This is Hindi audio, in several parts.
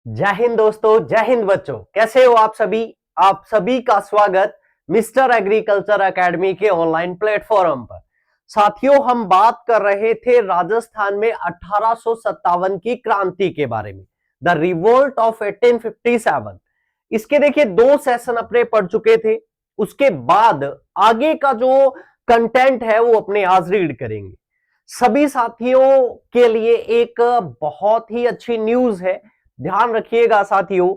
जय हिंद दोस्तों, जय हिंद बच्चों। कैसे हो आप सभी का स्वागत मिस्टर एग्रीकल्चर एकेडमी के ऑनलाइन प्लेटफॉर्म पर। साथियों, हम बात कर रहे थे राजस्थान में 1857 की क्रांति के बारे में, द रिवोल्ट ऑफ 1857। इसके देखिए 2 सेशन अपने पढ़ चुके थे। उसके बाद आगे का जो कंटेंट है वो अपने आज रीड करेंगे। सभी साथियों के लिए एक बहुत ही अच्छी न्यूज है। ध्यान रखिएगा साथियों,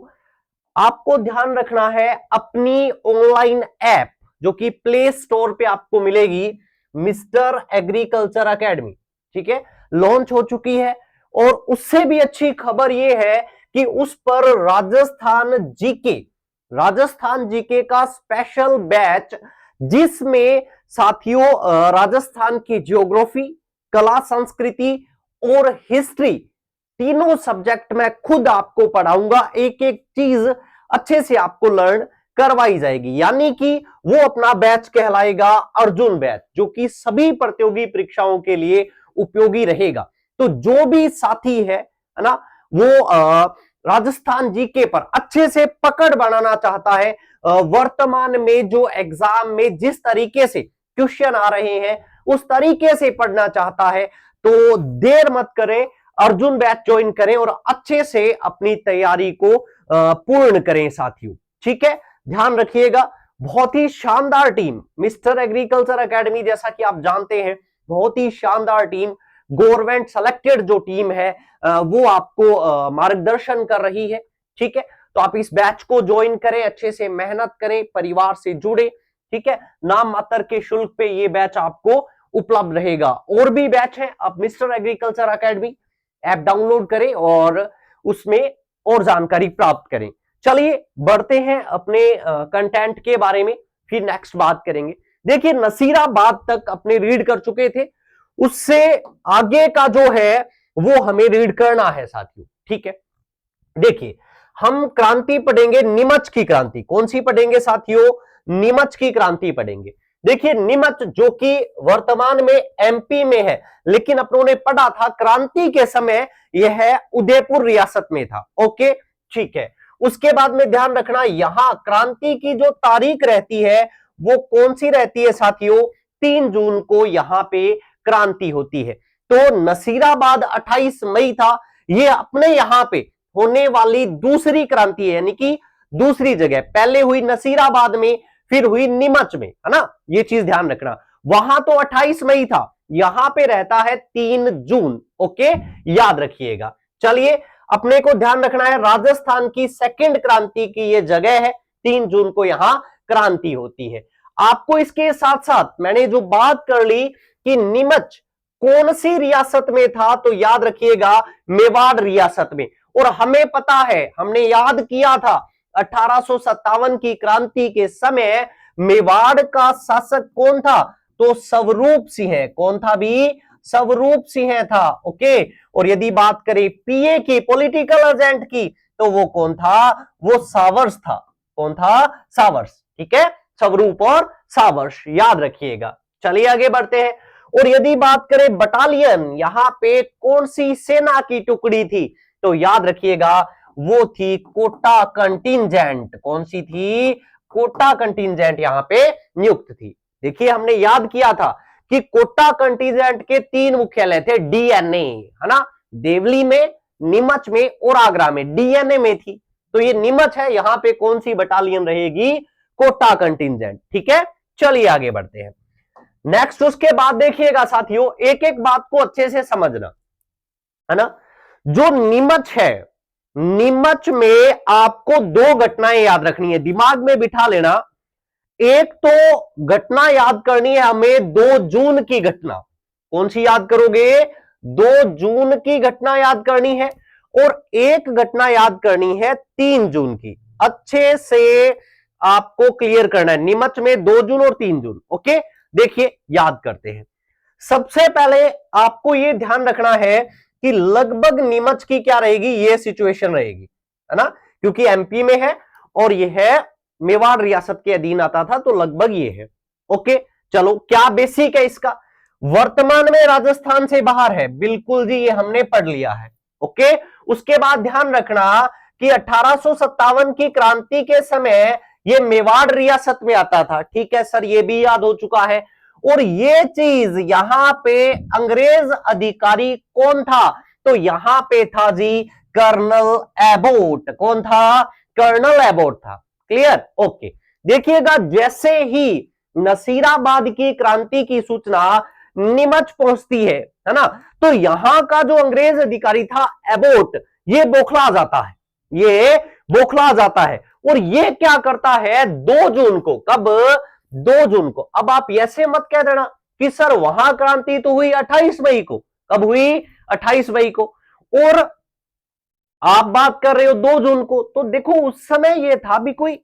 आपको ध्यान रखना है अपनी ऑनलाइन ऐप जो कि प्ले स्टोर पे आपको मिलेगी, मिस्टर एग्रीकल्चर एकेडमी, ठीक है, लॉन्च हो चुकी है। और उससे भी अच्छी खबर यह है कि उस पर राजस्थान जीके का स्पेशल बैच, जिसमें साथियों राजस्थान की ज्योग्राफी, कला संस्कृति और हिस्ट्री, तीनों सब्जेक्ट में खुद आपको पढ़ाऊंगा। एक एक चीज अच्छे से आपको लर्न करवाई जाएगी, यानी कि वो अपना बैच कहलाएगा अर्जुन बैच, जो कि सभी प्रतियोगी परीक्षाओं के लिए उपयोगी रहेगा। तो जो भी साथी है ना, वो राजस्थान जीके पर अच्छे से पकड़ बनाना चाहता है, वर्तमान में जो एग्जाम में जिस तरीके से क्वेश्चन आ रहे हैं उस तरीके से पढ़ना चाहता है, तो देर मत करें, अर्जुन बैच ज्वाइन करें और अच्छे से अपनी तैयारी को पूर्ण करें साथियों। ठीक है, ध्यान रखिएगा। बहुत ही शानदार टीम मिस्टर एग्रीकल्चर एकेडमी, जैसा कि आप जानते हैं, बहुत ही शानदार टीम, गवर्नमेंट सेलेक्टेड जो टीम है वो आपको मार्गदर्शन कर रही है। ठीक है, तो आप इस बैच को ज्वाइन करें, अच्छे से मेहनत करें, परिवार से जुड़े। ठीक है, नाम मात्र के शुल्क पे ये बैच आपको उपलब्ध रहेगा। और भी बैच है, आप mister agriculture academy app download करें और उसमें और जानकारी प्राप्त करें। चलिए बढ़ते हैं अपने कंटेंट के बारे में, फिर नेक्स्ट बात करेंगे। देखिए, नसीराबाद तक अपने रीड कर चुके थे, उससे आगे का जो है वो हमें रीड करना है साथियों। ठीक है, देखिए हम क्रांति पढ़ेंगे, नीमच की क्रांति। कौन सी पढ़ेंगे साथियों? नीमच की क्रांति पढ़ेंगे। देखिए, नीमच जो कि वर्तमान में एमपी में है, लेकिन अपनों ने पढ़ा था क्रांति के समय यह उदयपुर रियासत में था। ओके, ठीक है। उसके बाद में ध्यान रखना, यहां क्रांति की जो तारीख रहती है वो कौन सी रहती है साथियों? 3 जून को यहां पे क्रांति होती है। तो नसीराबाद 28 मई था, ये अपने यहां पे होने वाली दूसरी क्रांति है, यानी कि दूसरी जगह, पहले हुई नसीराबाद में, फिर हुई नीमच में, है ना, ये चीज ध्यान रखना। वहां तो 28 मई था, यहां पे रहता है 3 जून। ओके, याद रखिएगा। चलिए, अपने को ध्यान रखना है राजस्थान की सेकंड क्रांति की ये जगह है, 3 जून को यहां क्रांति होती है। आपको इसके साथ साथ मैंने जो बात कर ली कि नीमच कौन सी रियासत में था, तो याद रखिएगा मेवाड़ रियासत में। और हमें पता है, हमने याद किया था 1857 की क्रांति के समय मेवाड़ का शासक कौन था? तो स्वरूप सिंह। कौन था भी? स्वरूप सिंह था। ओके, और यदि बात करें पीए की, पॉलिटिकल एजेंट की, तो वो कौन था? वो सावर्स था। कौन था? सावर्स। ठीक है, स्वरूप और सावर्स, याद रखिएगा। चलिए आगे बढ़ते हैं। और यदि बात करें बटालियन, यहां पे कौन सी सेना की टुकड़ी थी, तो याद रखिएगा वो थी कोटा कंटिंजेंट। कौन सी थी? कोटा कंटिंजेंट यहां पे नियुक्त थी। देखिए, हमने याद किया था कि कोटा कंटिंजेंट के 3 मुख्यालय थे, डीएनए, है ना, देवली में, नीमच में और आगरा में। डीएनए में थी, तो ये नीमच है, यहां पे कौन सी बटालियन रहेगी? कोटा कंटिंजेंट। ठीक है, चलिए आगे बढ़ते हैं। नेक्स्ट, उसके बाद देखिएगा साथियों, एक एक बात को अच्छे से समझना, है ना। जो नीमच है, नीमच में आपको 2 घटनाएं याद रखनी है, दिमाग में बिठा लेना। एक तो घटना याद करनी है हमें 2 जून की घटना। कौन सी याद करोगे? 2 जून की घटना याद करनी है। और एक घटना याद करनी है 3 जून की। अच्छे से आपको क्लियर करना है, नीमच में 2 जून और 3 जून। ओके, देखिए याद करते हैं। सबसे पहले आपको यह ध्यान रखना है कि लगभग नीमच की क्या रहेगी, यह सिचुएशन रहेगी, है ना, क्योंकि एमपी में है और यह है मेवाड़ रियासत के अधीन आता था, तो लगभग ये है। ओके, चलो, क्या बेसिक है इसका? वर्तमान में राजस्थान से बाहर है, बिल्कुल जी, ये हमने पढ़ लिया है। ओके, उसके बाद ध्यान रखना कि 1857 की क्रांति के समय ये मेवाड़ रियासत में आता था। ठीक है सर, ये भी याद हो चुका है। और ये चीज यहां पे अंग्रेज अधिकारी कौन था? तो यहां पे था जी कर्नल एबोट। कौन था? कर्नल एबोट था। क्लियर? ओके। देखिएगा, जैसे ही नसीराबाद की क्रांति की सूचना नीमच पहुंचती है ना, तो यहां का जो अंग्रेज अधिकारी था एबोट, ये बौखला जाता है, ये बौखला जाता है। और ये क्या करता है 2 जून को, कब? 2 जून को। अब आप ऐसे मत कह देना कि सर वहां क्रांति तो हुई 28 मई को। कब हुई? 28 मई को। और आप बात कर रहे हो 2 जून को, तो देखो उस समय ये था भी कोई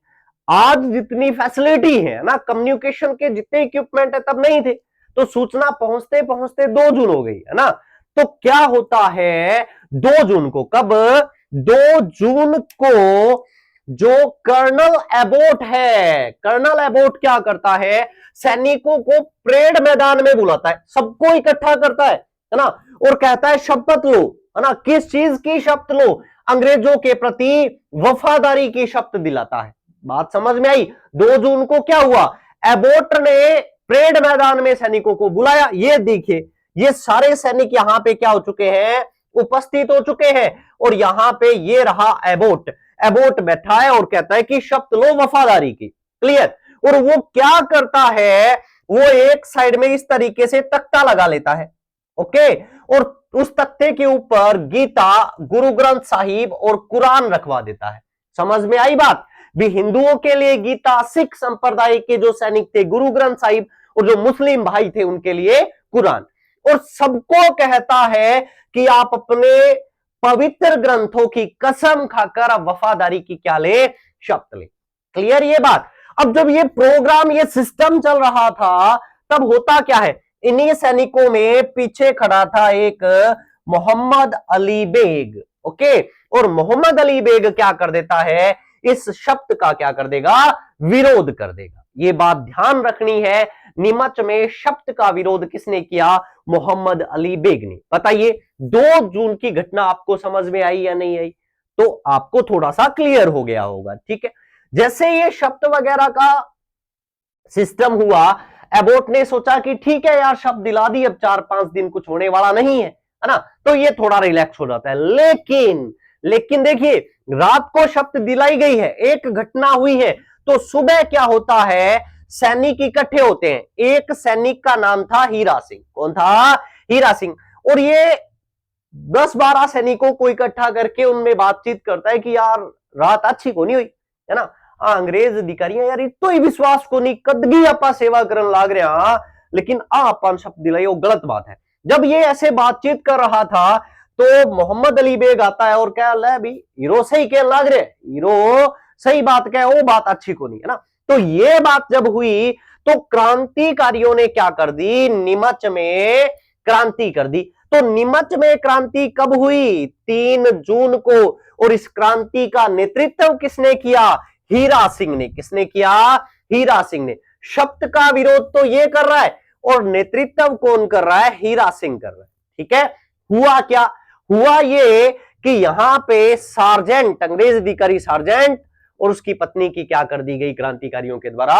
आज जितनी फैसिलिटी है ना, कम्युनिकेशन के जितने इक्विपमेंट है तब नहीं थे, तो सूचना पहुंचते पहुंचते 2 जून हो गई है ना। तो क्या होता है 2 जून को, कब? 2 जून को जो कर्नल एबोट है, कर्नल एबोट क्या करता है, सैनिकों को परेड मैदान में बुलाता है, सबको इकट्ठा करता है ना, और कहता है शपथ लो, है ना। किस चीज की शपथ लो? अंग्रेजों के प्रति वफादारी की शपथ दिलाता है। बात समझ में आई? 2 जून को क्या हुआ, एबोट ने परेड मैदान में सैनिकों को बुलाया। ये देखिए, ये सारे सैनिक यहां पे क्या हो चुके हैं, उपस्थित हो चुके हैं। और यहां पे ये रहा एबोट, एबोट बैठा है और कहता है कि शपथ लो वफादारी की। क्लियर? और वो क्या करता है, वो एक साइड में इस तरीके से तख्ता लगा लेता है, ओके, और उस तख्ते के ऊपर गीता, गुरु ग्रंथ साहिब और कुरान रखवा देता है। समझ में आई बात? भी हिंदुओं के लिए गीता, सिख संप्रदाय के जो सैनिक थे गुरु ग्रंथ साहिब, और जो मुस्लिम भाई थे उनके लिए कुरान। और सबको कहता है कि आप अपने पवित्र ग्रंथों की कसम खाकर अब वफादारी की क्या ले, शपथ ले। क्लियर ये बात? अब जब ये प्रोग्राम, ये सिस्टम चल रहा था, तब होता क्या है, इन्हीं सैनिकों में पीछे खड़ा था एक मोहम्मद अली बेग, ओके। और मोहम्मद अली बेग क्या कर देता है, इस शब्द का क्या कर देगा, विरोध कर देगा। ये बात ध्यान रखनी है, नीमच में शब्द का विरोध किसने किया? मोहम्मद अली बेग ने। बताइए 2 जून की घटना आपको समझ में आई या नहीं आई? तो आपको थोड़ा सा क्लियर हो गया होगा। ठीक है, जैसे ये शब्द वगैरह का सिस्टम हुआ, एबोट ने सोचा कि ठीक है यार, शब्द दिला दी, अब 4-5 दिन कुछ होने वाला नहीं है ना, तो ये थोड़ा रिलैक्स हो जाता है। लेकिन देखिए, रात को शब्द दिलाई गई है, एक घटना हुई है, तो सुबह क्या होता है, सैनिक इकट्ठे होते हैं। एक सैनिक का नाम था हीरा सिंह। कौन था? हीरा सिंह। और ये 10-12 सैनिकों को इकट्ठा करके उनमें बातचीत करता है कि यार रात अच्छी को नहीं हुई, है ना। अंग्रेज अधिकारी यार इतो ही विश्वास को नहीं, कदगी आपा सेवा करन लाग रहे हैं, लेकिन अपन शब्द दिलाई, वो गलत बात है। जब ये ऐसे बातचीत कर रहा था, तो मोहम्मद अली बेग आता है और क्या ले भी, हीरो सही कह लाग रहे, हीरो सही बात कहे, वो बात अच्छी को नहीं, है ना। तो ये बात जब हुई, तो क्रांतिकारियों ने क्या कर दी, नीमच में क्रांति कर दी। तो नीमच में क्रांति कब हुई? 3 जून को। और इस क्रांति का नेतृत्व किसने किया? हीरा सिंह ने। किसने किया? हीरा सिंह ने। शब्द का विरोध तो ये कर रहा है, और नेतृत्व कौन कर रहा है? हीरा सिंह कर रहा है। ठीक है, हुआ क्या? हुआ ये कि यहां पे सार्जेंट, अंग्रेज अधिकारी सार्जेंट और उसकी पत्नी की क्या कर दी गई, क्रांतिकारियों के द्वारा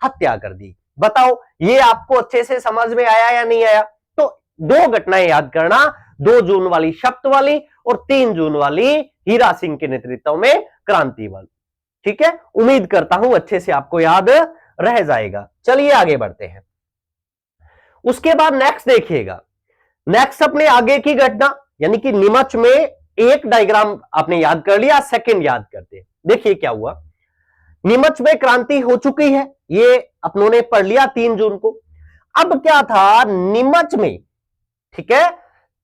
हत्या कर दी। बताओ ये आपको अच्छे से समझ में आया या नहीं आया? तो 2 घटनाएं याद करना, 2 जून वाली शब्द वाली और 3 जून वाली हीरा सिंह के नेतृत्व में क्रांति वाली। ठीक है, उम्मीद करता हूं अच्छे से आपको याद रह जाएगा। चलिए आगे बढ़ते हैं। उसके बाद नेक्स्ट देखिएगा, नेक्स्ट अपने आगे की घटना, यानी कि नीमच में एक डायग्राम आपने याद कर लिया, सेकंड याद करते हैं। देखिए क्या हुआ, नीमच में क्रांति हो चुकी है, ये अपनों ने पढ़ लिया 3 जून को। अब क्या था नीमच में, ठीक है,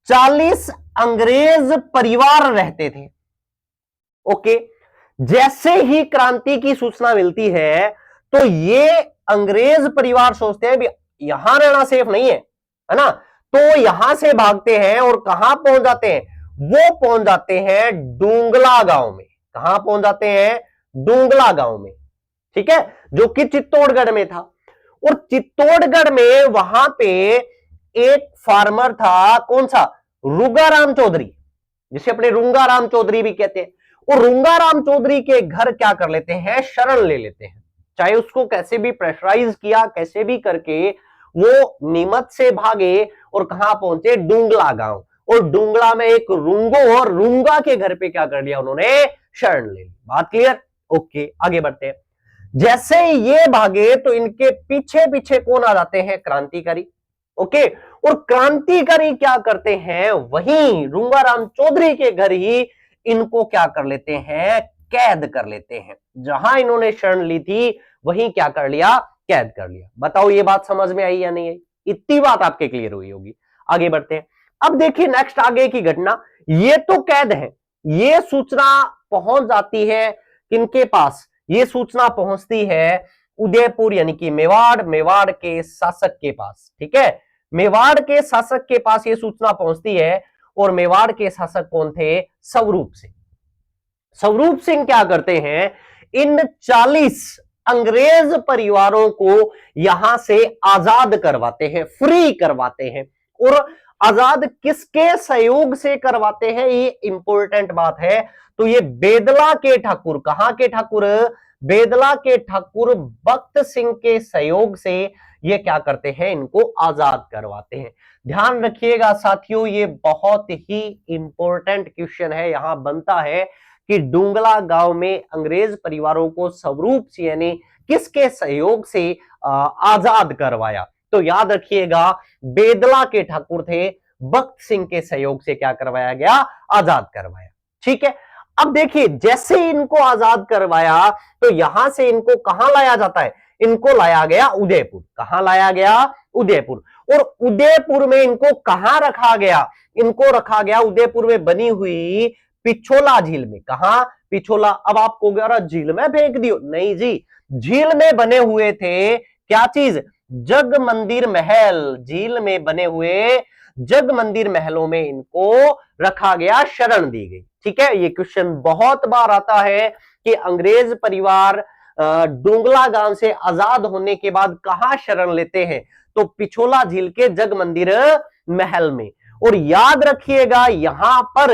40 अंग्रेज परिवार रहते थे। ओके, जैसे ही क्रांति की सूचना मिलती है, तो ये अंग्रेज परिवार सोचते हैं भी यहां रहना सेफ नहीं है ना, तो यहां से भागते हैं और कहां पहुंच जाते हैं, वो पहुंच जाते हैं डूंगला गांव में। कहां पहुंच जाते हैं? डूंगला गांव में। ठीक है, जो कि चित्तौड़गढ़ में था। और चित्तौड़गढ़ में वहां पे एक फार्मर था, कौन सा? रुंगाराम चौधरी, जिसे अपने रुंगाराम चौधरी भी कहते हैं। और रूंगाराम चौधरी के घर क्या कर लेते हैं, शरण ले लेते हैं। चाहे उसको कैसे भी प्रेशराइज किया, कैसे भी करके वो नीमच से भागे और कहां पहुंचे, डुंगला गांव। और डुंगला में एक रुंगो और रुंगा के घर पे क्या कर लिया उन्होंने, शरण ले ली। बात क्लियर? ओके, आगे बढ़ते हैं। जैसे ही ये भागे तो इनके पीछे पीछे कौन आ जाते हैं, क्रांतिकारी। ओके, और क्रांतिकारी क्या करते हैं, वहीं रूंगाराम चौधरी के घर ही इनको क्या कर लेते हैं, कैद कर लेते हैं। जहां इन्होंने शरण ली थी वहीं क्या कर लिया, कैद कर लिया। बताओ ये बात समझ में आई या नहीं आई? इतनी बात आपके क्लियर हुई होगी। आगे बढ़ते हैं। अब देखिए नेक्स्ट आगे की घटना। ये तो कैद है, ये सूचना पहुंच जाती है किनके पास, ये सूचना पहुंचती है उदयपुर यानी कि मेवाड़, मेवाड़ के शासक के पास। ठीक है, मेवाड़ के शासक के पास ये सूचना पहुंचती है। और मेवाड़ के शासक कौन थे, स्वरूप सिंह। स्वरूप सिंह क्या करते हैं, इन 40 अंग्रेज परिवारों को यहां से आजाद करवाते हैं, फ्री करवाते हैं। और आजाद किसके सहयोग से करवाते हैं, ये इंपॉर्टेंट बात है। तो ये बेदला के ठाकुर, कहां के ठाकुर, बेदला के ठाकुर भक्त सिंह के सहयोग से ये क्या करते हैं, इनको आजाद करवाते हैं। ध्यान रखिएगा साथियों, ये बहुत ही इंपॉर्टेंट क्वेश्चन है, यहां बनता है कि डुंगला गांव में अंग्रेज परिवारों को स्वरूप सिंह यानी किसके सहयोग से आजाद करवाया। तो याद रखिएगा, बेदला के ठाकुर थे, भक्त सिंह के सहयोग से क्या करवाया गया, आजाद करवाया। ठीक है, अब देखिए जैसे इनको आजाद करवाया तो यहां से इनको कहां लाया जाता है, इनको लाया गया उदयपुर। कहां लाया गया, उदयपुर। और उदयपुर में इनको कहां रखा गया, इनको रखा गया उदयपुर में बनी हुई पिछोला झील में। कहां, पिछोला। अब आप कहोगे अरे झील में फेंक दियो, नहीं जी, झील में बने हुए थे क्या चीज, जग मंदिर महल। झील में बने हुए जग मंदिर महलों में इनको रखा गया, शरण दी गई। ठीक है, ये क्वेश्चन बहुत बार आता है कि अंग्रेज परिवार डुंगला गांव से आजाद होने के बाद कहां शरण लेते हैं, तो पिछोला झील के जग मंदिर महल में। और याद रखिएगा यहां पर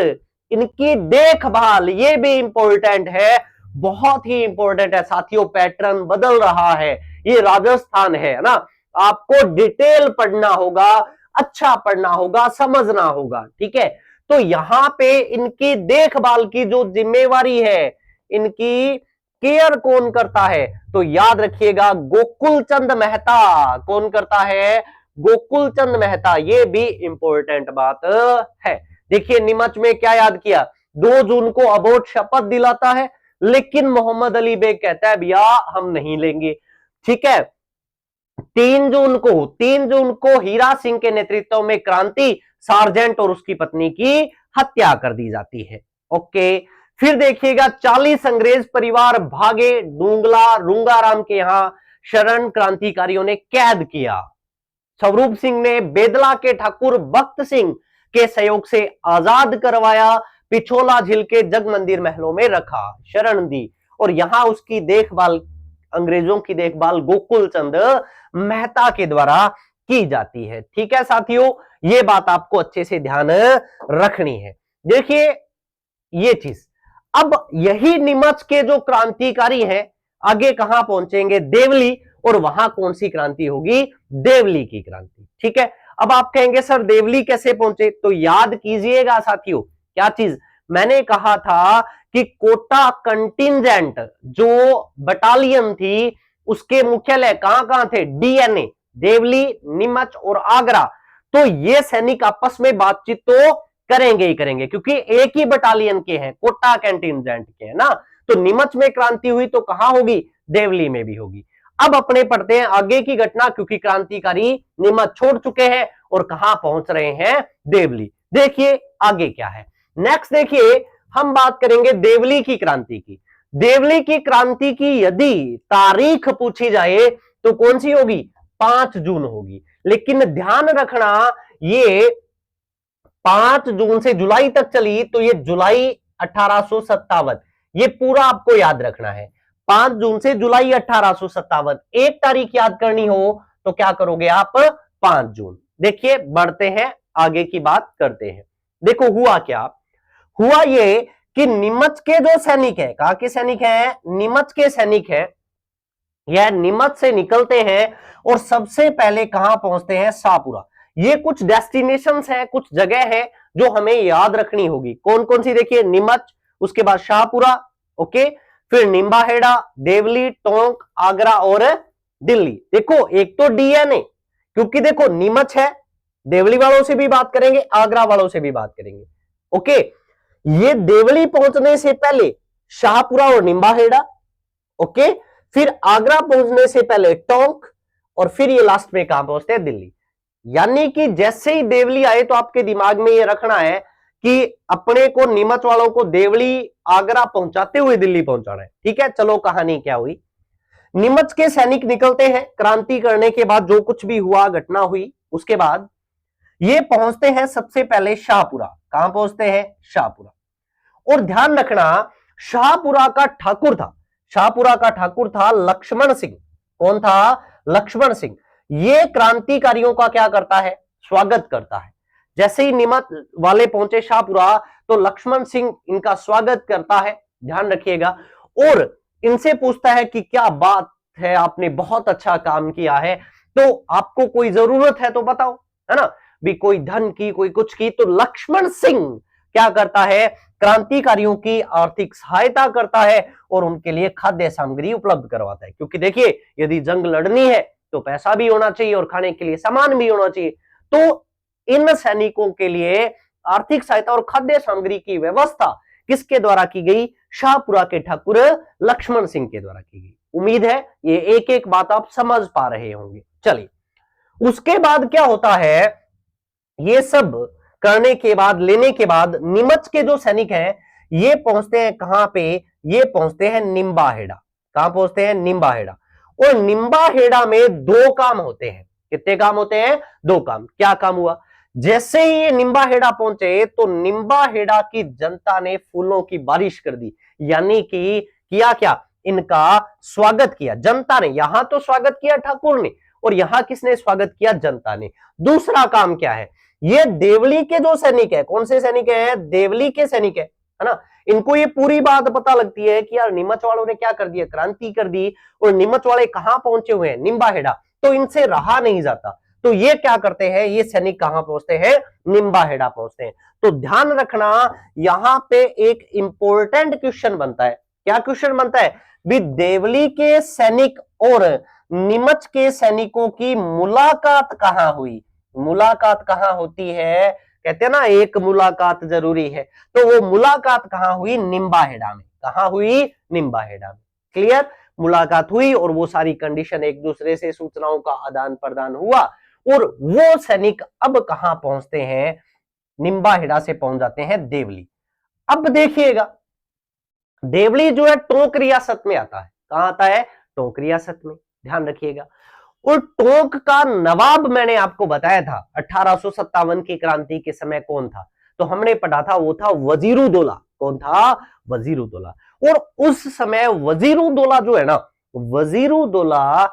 इनकी देखभाल, ये भी इंपॉर्टेंट है, बहुत ही इंपॉर्टेंट है साथियों। पैटर्न बदल रहा है, ये राजस्थान है ना, आपको डिटेल पढ़ना होगा, अच्छा पढ़ना होगा, समझना होगा। ठीक है, तो यहां पे इनकी देखभाल की जो जिम्मेवारी है, इनकी केयर कौन करता है, तो याद रखिएगा गोकुल चंद मेहता। कौन करता है, गोकुल चंद मेहता। ये भी इंपॉर्टेंट बात है। देखिए नीमच में क्या याद किया, 2 जून को अबोध शपथ दिलाता है, लेकिन मोहम्मद अली बेग कहता है भैया हम नहीं लेंगे। ठीक है, 3 जून को हीरा सिंह के नेतृत्व में क्रांति, सार्जेंट और उसकी पत्नी की हत्या कर दी जाती है। ओके, फिर देखिएगा 40 अंग्रेज परिवार भागे, डुंगला रूंगाराम के यहां शरण क्रांतिकारियों ने कैद किया। स्वरूप सिंह ने बेदला के ठाकुर भक्त सिंह के सहयोग से आजाद करवाया, पिछोला झील के जग मंदिर महलों में रखा, शरण दी। और यहां उसकी देखभाल, अंग्रेजों की देखभाल गोकुल चंद मेहता के द्वारा की जाती है। ठीक है साथियों, ये बात आपको अच्छे से ध्यान रखनी है। देखिए ये चीज, अब यही नीमच के जो क्रांतिकारी हैं आगे कहां पहुंचेंगे, देवली। और वहां कौन सी क्रांति होगी, देवली की क्रांति। ठीक है, अब आप कहेंगे सर देवली कैसे पहुंचे, तो याद कीजिएगा साथियों क्या चीज, मैंने कहा था कि कोटा कंटिंजेंट जो बटालियन थी उसके मुख्यालय कहां कहां थे, डीएनए, देवली, नीमच और आगरा। तो ये सैनिक आपस में बातचीत तो करेंगे ही करेंगे, क्योंकि एक ही बटालियन के हैं, कोटा कंटिंजेंट के, है ना। तो नीमच में क्रांति हुई तो कहां होगी, देवली में भी होगी। अब अपने पढ़ते हैं आगे की घटना, क्योंकि क्रांतिकारी नीमच छोड़ चुके हैं और कहां पहुंच रहे हैं, देवली। देखिए आगे क्या है नेक्स्ट। देखिए हम बात करेंगे देवली की क्रांति की। देवली की क्रांति की यदि तारीख पूछी जाए तो कौन सी होगी, 5 जून होगी। लेकिन ध्यान रखना ये 5 जून से जुलाई तक चली, तो ये जुलाई 1857, ये पूरा आपको याद रखना है। 5 जून से जुलाई 1857, एक तारीख याद करनी हो तो क्या करोगे आप, 5 जून। देखिए बढ़ते हैं आगे की बात करते हैं। देखो हुआ क्या, हुआ ये कि नीमच के जो सैनिक है, कहां के सैनिक हैं, नीमच के सैनिक है, यह नीमच से निकलते हैं और सबसे पहले कहां पहुंचते हैं, शाहपुरा। ये कुछ डेस्टिनेशंस हैं, कुछ जगह है जो हमें याद रखनी होगी। कौन कौन सी, देखिए नीमच, उसके बाद शाहपुरा, ओके, फिर निम्बाहेड़ा, देवली, टोंक, आगरा और दिल्ली। देखो एक तो डीएनए, क्योंकि देखो नीमच है, देवली वालों से भी बात करेंगे, आगरा वालों से भी बात करेंगे, ओके। ये देवली पहुंचने से पहले शाहपुरा और निम्बाहेड़ा, ओके, फिर आगरा पहुंचने से पहले टोंक, और फिर ये लास्ट में कहां पहुंचते हैं, दिल्ली। यानी कि जैसे ही देवली आए तो आपके दिमाग में ये रखना है कि अपने को नीमच वालों को देवली आगरा पहुंचाते हुए दिल्ली पहुंचाना है, ठीक है। चलो कहानी क्या हुई, नीमच के सैनिक निकलते हैं क्रांति करने के बाद, जो कुछ भी हुआ घटना हुई उसके बाद ये पहुंचते हैं सबसे पहले शाहपुरा। कहां पहुंचते हैं, शाहपुरा। और ध्यान रखना, शाहपुरा का ठाकुर था, शाहपुरा का ठाकुर था लक्ष्मण सिंह। कौन था, लक्ष्मण सिंह। ये क्रांतिकारियों का क्या करता है, स्वागत करता है। जैसे ही नीमच वाले पहुंचे शाहपुरा तो लक्ष्मण सिंह इनका स्वागत करता है, ध्यान रखिएगा, और इनसे पूछता है कि क्या बात है, आपने बहुत अच्छा काम किया है, तो आपको कोई जरूरत है तो बताओ, है ना, भी कोई धन की, कोई कुछ की। तो लक्ष्मण सिंह क्या करता है, क्रांतिकारियों की आर्थिक सहायता करता है और उनके लिए खाद्य सामग्री उपलब्ध करवाता है, क्योंकि देखिए यदि जंग लड़नी है तो पैसा भी होना चाहिए और खाने के लिए सामान भी होना चाहिए। तो इन सैनिकों के लिए आर्थिक सहायता और खाद्य सामग्री की व्यवस्था किसके द्वारा की गई, शाहपुरा के ठाकुर लक्ष्मण सिंह के द्वारा की गई। उम्मीद है ये एक एक बात आप समझ पा रहे होंगे। चलिए, उसके बाद क्या होता है, ये सब करने के बाद, लेने के बाद नीमच के जो सैनिक हैं ये पहुंचते हैं कहां पे, ये पहुंचते हैं निम्बाहेड़ा। कहां पहुंचते हैं, निम्बाहेड़ा। और निम्बाहेड़ा में दो काम होते हैं। कितने काम होते हैं, दो काम। क्या काम हुआ, जैसे ही ये निम्बाहेड़ा पहुंचे तो निम्बाहेड़ा की जनता ने फूलों की बारिश कर दी। यानी कि किया क्या, इनका स्वागत किया जनता ने। यहां तो स्वागत किया ठाकुर ने, और यहां किसने स्वागत किया, जनता ने। दूसरा काम क्या है, ये देवली के जो सैनिक है, कौन से सैनिक है, देवली के सैनिक है ना, इनको ये पूरी बात पता लगती है कि यार नीमच वालों ने क्या कर दिया, क्रांति कर दी, और नीमच वाले कहां पहुंचे हुए हैं, निम्बाहेड़ा, तो इनसे रहा नहीं जाता। तो ये क्या करते हैं, ये सैनिक कहां पहुंचते हैं, निम्बाहेड़ा पहुंचते हैं। तो ध्यान रखना, यहां पे एक इंपॉर्टेंट क्वेश्चन बनता है। क्या क्वेश्चन बनता है, भी देवली के सैनिक और नीमच के सैनिकों की मुलाकात कहां हुई। मुलाकात कहां होती है, कहते हैं ना एक मुलाकात जरूरी है, तो वो मुलाकात कहां हुई, निम्बाहेड़ा में। कहां हुई, निम्बाहेड़ा में। क्लियर, मुलाकात हुई और वो सारी कंडीशन, एक दूसरे से सूचनाओं का आदान प्रदान हुआ, और वो सैनिक अब कहां पहुंचते हैं, निम्बाहेड़ा से पहुंच जाते हैं देवली। अब देखिएगा, देवली जो है टोंक रियासत में आता है। कहां आता है, टोंक रियासत में, ध्यान रखिएगा। और टोंक का नवाब मैंने आपको बताया था 1857 की क्रांति के समय कौन था, तो हमने पढ़ा था वो था वजीरुद्दौला। कौन था, वजीरुद्दौला। और उस समय वजीरुद्दौला जो है ना, वजीरुद्दौला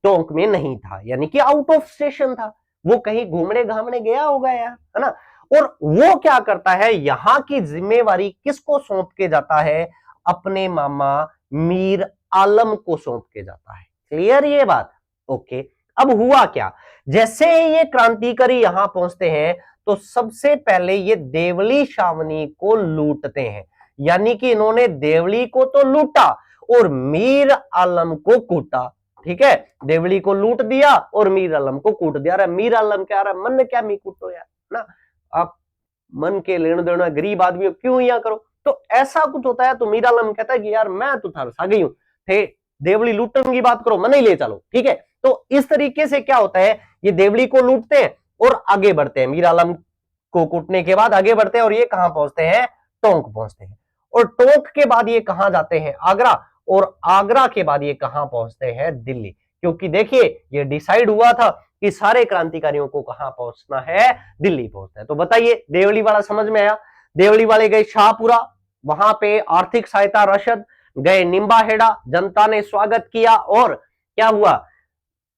टोंक में नहीं था, यानी कि आउट ऑफ स्टेशन था, वो कहीं घूमने घामने गया होगा यार, है ना। और वो क्या करता है, यहां की जिम्मेवारी किसको सौंप के जाता है, अपने मामा मीर आलम को सौंप के जाता है। क्लियर ये बात, ओके। अब हुआ क्या, जैसे ये क्रांतिकारी यहां पहुंचते हैं तो सबसे पहले ये देवली छावनी को लूटते हैं। यानी कि इन्होंने देवली को तो लूटा और मीर आलम को कूटा। ठीक है, देवली को लूट दिया और मीर आलम को कूट दिया। अरे मीर आलम क्या, रहा मन क्या मी कूटो यार, ना आप मन के लेन देना, गरीब आदमी क्यों यहाँ करो। तो ऐसा कुछ होता है, तो मीर आलम कहता है कि यार मैं तो थार सा गई हूं, थे देवली लूटन की बात करो, मन ही ले चलो। ठीक है, तो इस तरीके से क्या होता है, ये देवली को लूटते हैं और आगे बढ़ते हैं, मीर आलम को कूटने के बाद आगे बढ़ते हैं, और ये कहां पहुंचते हैं, टोंक पहुंचते हैं। और टोंक के बाद ये कहां जाते हैं, आगरा, और आगरा के बाद ये कहां पहुंचते हैं, दिल्ली। क्योंकि देखिए ये डिसाइड हुआ था कि सारे क्रांतिकारियों को कहां पहुंचना है, दिल्ली पहुंचना है। तो बताइए, देवली वाला समझ में आया। देवली वाले गए शाहपुरा, वहां पे आर्थिक सहायता रशद, गए निम्बाहेड़ा, जनता ने स्वागत किया, और क्या हुआ,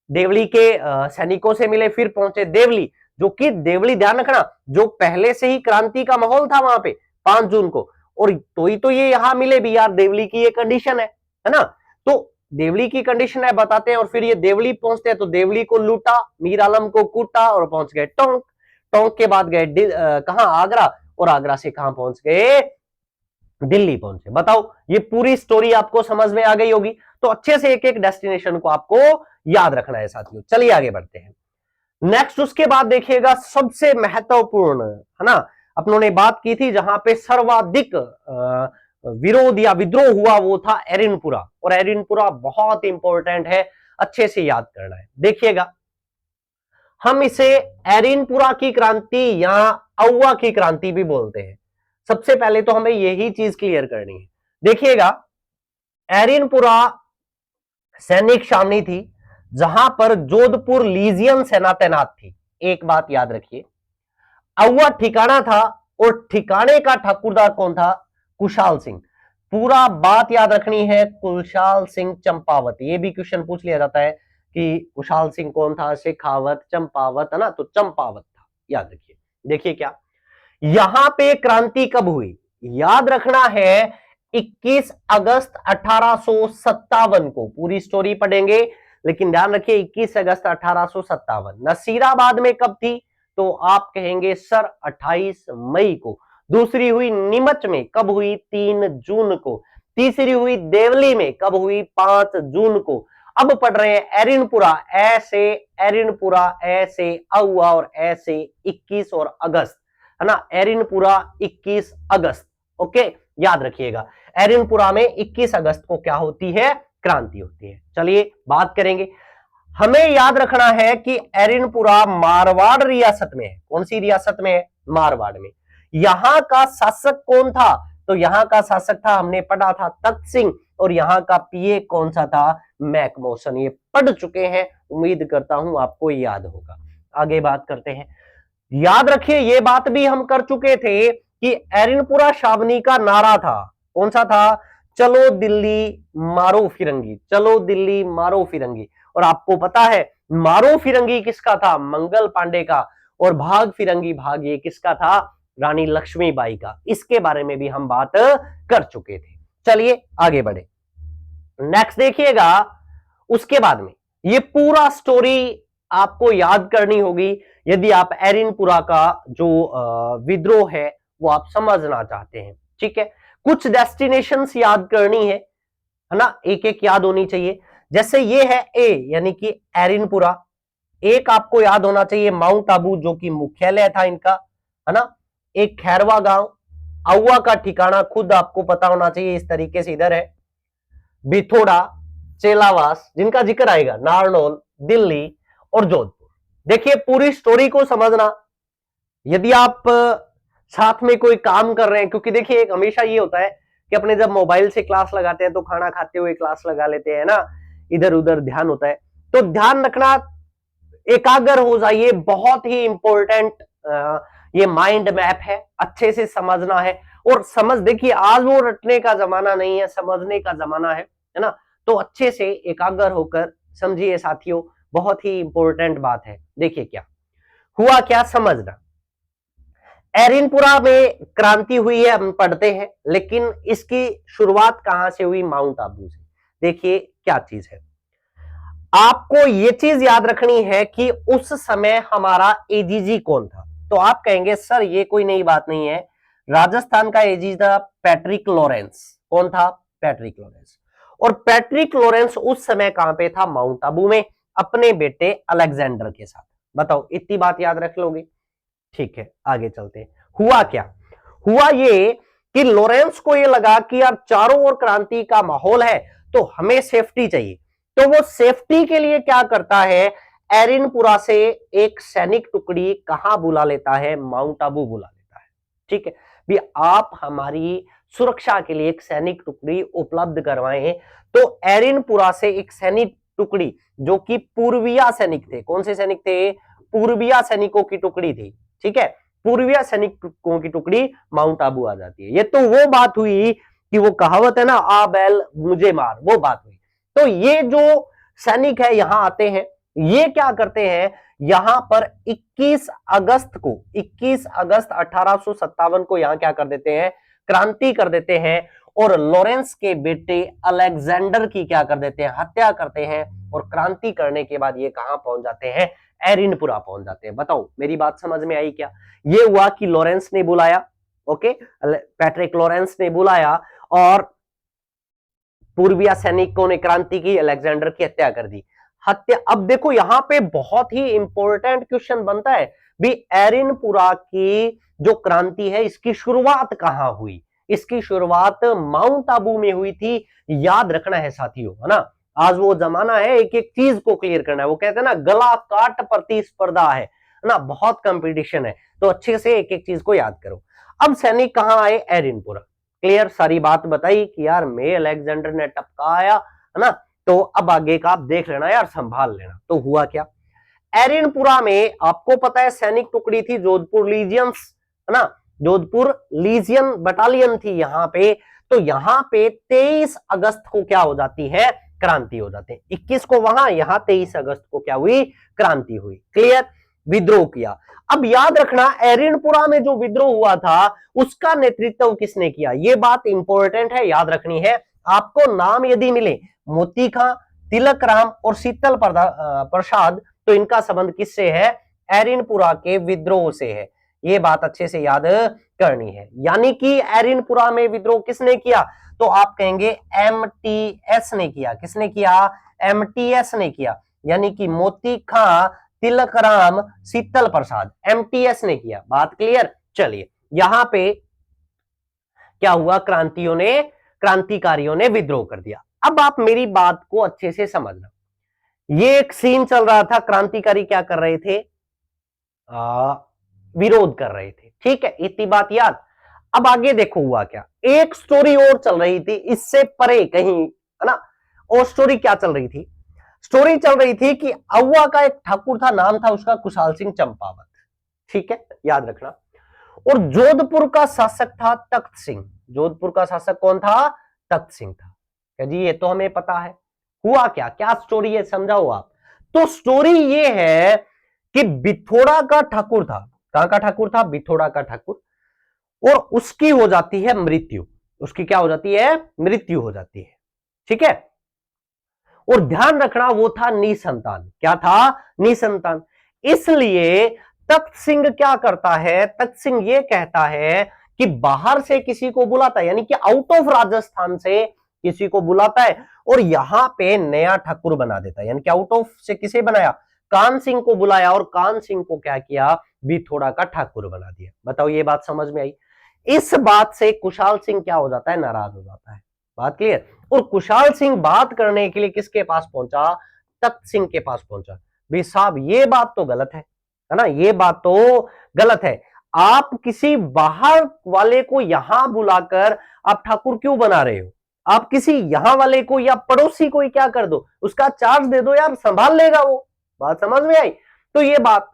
देवली के सैनिकों से मिले, फिर पहुंचे देवली। जो कि देवली, ध्यान रखना, जो पहले से ही क्रांति का माहौल था वहां पे 5 जून को, और तो ये यहां मिले भी यार, देवली की ये कंडीशन है ना। तो देवली की कंडीशन है बताते हैं, और फिर ये देवली पहुंचते हैं तो देवली को लूटा, मीर आलम को कूटा और पहुंच गए टोंक। टोंक के बाद गए कहां, आगरा, और आगरा से कहां पहुंच गए, दिल्ली पहुंचे। बताओ ये पूरी स्टोरी आपको समझ में आ गई होगी। तो अच्छे से एक एक डेस्टिनेशन को आपको याद रखना है साथियों। चलिए आगे बढ़ते हैं। नेक्स्ट उसके बाद देखिएगा सबसे महत्वपूर्ण, है ना, अपनों ने बात की थी जहां पे सर्वाधिक विरोध या विद्रोह हुआ वो था एरिनपुरा, और एरिनपुरा बहुत इंपॉर्टेंट है, अच्छे से याद करना है। देखिएगा हम इसे एरिनपुरा की क्रांति या औवा की क्रांति भी बोलते हैं। सबसे पहले तो हमें यही चीज क्लियर करनी है। देखिएगा एरिनपुरा सैनिक छावनी थी जहां पर जोधपुर लीजियन सेना तैनात थी। एक बात याद रखिए, औवा ठिकाना था और ठिकाने का ठाकुरदार कौन था, कुशाल सिंह। पूरा बात याद रखनी है, कुशाल सिंह चंपावत। ये भी क्वेश्चन पूछ लिया जाता है कि कुशाल सिंह कौन था, शेखावत, चंपावत, है ना, तो चंपावत था, याद रखिए। देखिए क्या यहां पे क्रांति कब हुई, याद रखना है 21 अगस्त 1857 को। पूरी स्टोरी पढ़ेंगे लेकिन ध्यान रखिए 21 अगस्त 1857। नसीराबाद में कब थी, तो आप कहेंगे सर 28 मई को। दूसरी हुई नीमच में, कब हुई, 3 जून को। तीसरी हुई देवली में, कब हुई, 5 जून को। अब पढ़ रहे हैं एरिनपुरा, ऐसे एरिनपुरा, ऐसे औवा और ऐसे 21 और अगस्त, है ना, एरिनपुरा 21 अगस्त। ओके, याद रखिएगा एरिनपुरा में 21 अगस्त को क्या होती है, क्रांति होती है। चलिए बात करेंगे। हमें याद रखना है कि एरिनपुरा मारवाड़ रियासत में है। कौन सी रियासत में है, मारवाड़ में। यहां का शासक कौन था, तो यहां का शासक था, हमने पढ़ा था, तख्त सिंह, और यहां का पीए कौन सा था, मैकमोहसन। ये पढ़ चुके हैं, उम्मीद करता हूं आपको याद होगा। आगे बात करते हैं। याद रखिए ये बात भी हम कर चुके थे कि एरिनपुरा छावनी का नारा था, कौन सा था, चलो दिल्ली मारो फिरंगी, चलो दिल्ली मारो फिरंगी। और आपको पता है मारो फिरंगी किसका था, मंगल पांडे का, और भाग फिरंगी भाग ये किसका था, रानी लक्ष्मीबाई का। इसके बारे में भी हम बात कर चुके थे। चलिए आगे बढ़े। नेक्स्ट देखिएगा उसके बाद में ये पूरा स्टोरी आपको याद करनी होगी यदि आप एरिनपुरा का जो विद्रोह है वो आप समझना चाहते हैं। ठीक है, कुछ डेस्टिनेशंस याद करनी है ना, एक एक याद होनी चाहिए। जैसे ये है ए यानी कि एरिनपुरा, एक आपको याद होना चाहिए माउंट आबू जो कि मुख्यालय था इनका, है ना, एक खैरवा गांव, औवा का ठिकाना खुद आपको पता होना चाहिए, इस तरीके से इधर है, बिथोड़ा, चेलावास जिनका जिक्र आएगा, नारनौल, दिल्ली और जोधपुर। देखिए पूरी स्टोरी को समझना, यदि आप साथ में कोई काम कर रहे हैं, क्योंकि देखिए एक हमेशा ये होता है कि अपने जब मोबाइल से क्लास लगाते हैं तो खाना खाते हुए क्लास लगा लेते हैं ना, इधर उधर ध्यान होता है, तो ध्यान रखना, एकाग्र हो जाइए, बहुत ही इंपॉर्टेंट ये माइंड मैप है, अच्छे से समझना है। और समझ, देखिए आज वो रटने का जमाना नहीं है, समझने का जमाना है ना, तो अच्छे से एकाग्र होकर समझिए साथियों, बहुत ही इंपॉर्टेंट बात है। देखिए क्या हुआ, क्या समझना, एरिनपुरा में क्रांति हुई है हम पढ़ते हैं, लेकिन इसकी शुरुआत कहां से हुई, माउंट आबू से। देखिए क्या चीज है, आपको ये चीज याद रखनी है कि उस समय हमारा एजीजी कौन था। तो आप कहेंगे सर ये कोई नई बात नहीं है, राजस्थान का एजीजी था पैट्रिक लॉरेंस। कौन था, पैट्रिक लॉरेंस। और पैट्रिक लॉरेंस उस समय कहां पे था, माउंट आबू में, अपने बेटे अलेक्जेंडर के साथ। बताओ इतनी बात याद रख लोगे, ठीक है आगे चलते हैं। हुआ क्या, हुआ ये कि लॉरेंस को ये लगा कि यार चारों ओर क्रांति का माहौल है तो हमें सेफ्टी चाहिए, तो वो सेफ्टी के लिए क्या करता है, एरिनपुरा से एक सैनिक टुकड़ी कहां बुला लेता है, माउंट आबू बुला लेता है। ठीक है भी, आप हमारी सुरक्षा के लिए एक सैनिक टुकड़ी उपलब्ध करवाएं, तो एरिनपुरा से एक सैनिक टुकड़ी जो कि पूर्विया सैनिक थे, कौन से सैनिक थे, पूर्विया सैनिकों की टुकड़ी थी। ठीक है, पूर्विया सैनिकों की टुकड़ी माउंट आबू आ जाती है। ये तो वो बात हुई कि वो कहावत है ना, आ बैल मुझे मार, वो बात हुई। तो ये जो सैनिक है यहां आते हैं, ये क्या करते हैं, यहां पर 21 अगस्त को, 21 अगस्त 1857 को यहां क्या कर देते हैं, क्रांति कर देते हैं और लॉरेंस के बेटे अलेक्जेंडर की क्या कर देते हैं, हत्या करते हैं। और क्रांति करने के बाद ये कहां पहुंच जाते हैं, एरिनपुरा पहुंच जाते हैं। बताओ मेरी बात समझ में आई क्या? ये हुआ कि लॉरेंस ने बुलाया, ओके, पैट्रिक लॉरेंस ने बुलाया और पूर्वीय सैनिकों ने क्रांति की, अलेक्जेंडर की हत्या कर दी। हत्या, अब देखो यहां पे बहुत ही इंपॉर्टेंट क्वेश्चन बनता है भी, एरिनपुरा की जो क्रांति है इसकी शुरुआत कहां हुई? इसकी शुरुआत माउंट आबू में हुई थी, याद रखना है साथियों, है ना। आज वो जमाना है एक एक चीज को क्लियर करना है, वो कहते हैं ना गला काट प्रतिस्पर्धा है ना, बहुत कंपटीशन है, तो अच्छे से एक एक चीज को याद करो। अब सैनिक कहां आए, एरिनपुरा। क्लियर, सारी बात बताई कि यार मैं अलेक्जेंडर ने टपकाया, है ना। तो अब आगे का आप देख लेना यार, संभाल लेना। तो हुआ क्या, एरिनपुरा में आपको पता है सैनिक टुकड़ी थी जोधपुर लीजियंस, है ना, जोधपुर लीजियन बटालियन थी यहां पे। तो यहां पे 23 अगस्त को क्या हो जाती है, क्रांति हो जाते हैं। 21 को वहां, यहां 23 अगस्त को क्या हुई, क्रांति हुई। क्लियर, विद्रोह किया। अब याद रखना एरिनपुरा में जो विद्रोह हुआ था उसका नेतृत्व किसने किया, यह बात इंपॉर्टेंट है, याद रखनी है। आपको नाम यदि मिले मोती खां, तिलक राम और शीतल प्रसाद, तो इनका संबंध किससे है, एरिनपुरा के विद्रोह से है। ये बात अच्छे से याद करनी है। यानी कि एरिनपुरा में विद्रोह किसने किया, तो आप कहेंगे एमटीएस ने किया। किसने किया, एमटीएस ने किया, यानी कि मोती खां, तिलक राम, शीतल प्रसाद, एमटीएस ने किया। बात क्लियर। चलिए यहां पे क्या हुआ, क्रांतिकारियों ने विद्रोह कर दिया। अब आप मेरी बात को अच्छे से समझना, ये एक सीन चल रहा था, क्रांतिकारी क्या कर रहे थे, विरोध कर रहे थे, ठीक है, इतनी बात याद। अब आगे देखो हुआ क्या, एक स्टोरी और चल रही थी इससे परे कहीं, है ना। और स्टोरी क्या चल रही थी, स्टोरी चल रही थी कि अहुआ का एक ठाकुर था, नाम था उसका कुशाल सिंह चंपावत, ठीक है, याद रखना। और जोधपुर का शासक था तख्त सिंह। जोधपुर का शासक कौन था, तख्त सिंह था। क्या जी, ये तो हमें पता है। हुआ क्या, क्या स्टोरी है समझाओ आप। तो स्टोरी ये है कि बिथोड़ा का ठाकुर था, कहां का ठाकुर था, बिथोड़ा का ठाकुर, और उसकी हो जाती है मृत्यु। उसकी क्या हो जाती है, मृत्यु हो जाती है, ठीक है। और ध्यान रखना वो था निसंतान, क्या था, निसंतान। इसलिए तख्त सिंह क्या करता है, तख्त सिंह ये कहता है कि बाहर से किसी को बुलाता है, यानी कि आउट ऑफ राजस्थान से किसी को बुलाता है और यहां पे नया ठाकुर बना देता है। यानी कि आउट ऑफ से किसे बनाया, कान सिंह को बुलाया और कान सिंह को क्या किया, बिथोड़ा का ठाकुर बना दिया। बताओ ये बात समझ में आई। इस बात से कुशाल सिंह क्या हो जाता है, नाराज हो जाता है। बात क्लियर। और कुशाल सिंह बात करने के लिए किसके पास पहुंचा, तख्त सिंह के पास पहुंचा। भाई साहब ये बात तो गलत है ना, ये बात तो गलत है। आप किसी बाहर वाले को यहां बुलाकर आप ठाकुर क्यों बना रहे हो, आप किसी यहां वाले को या पड़ोसी को ही क्या कर दो, उसका चार्ज दे दो यार, संभाल लेगा वो। बात समझ में आई। तो ये बात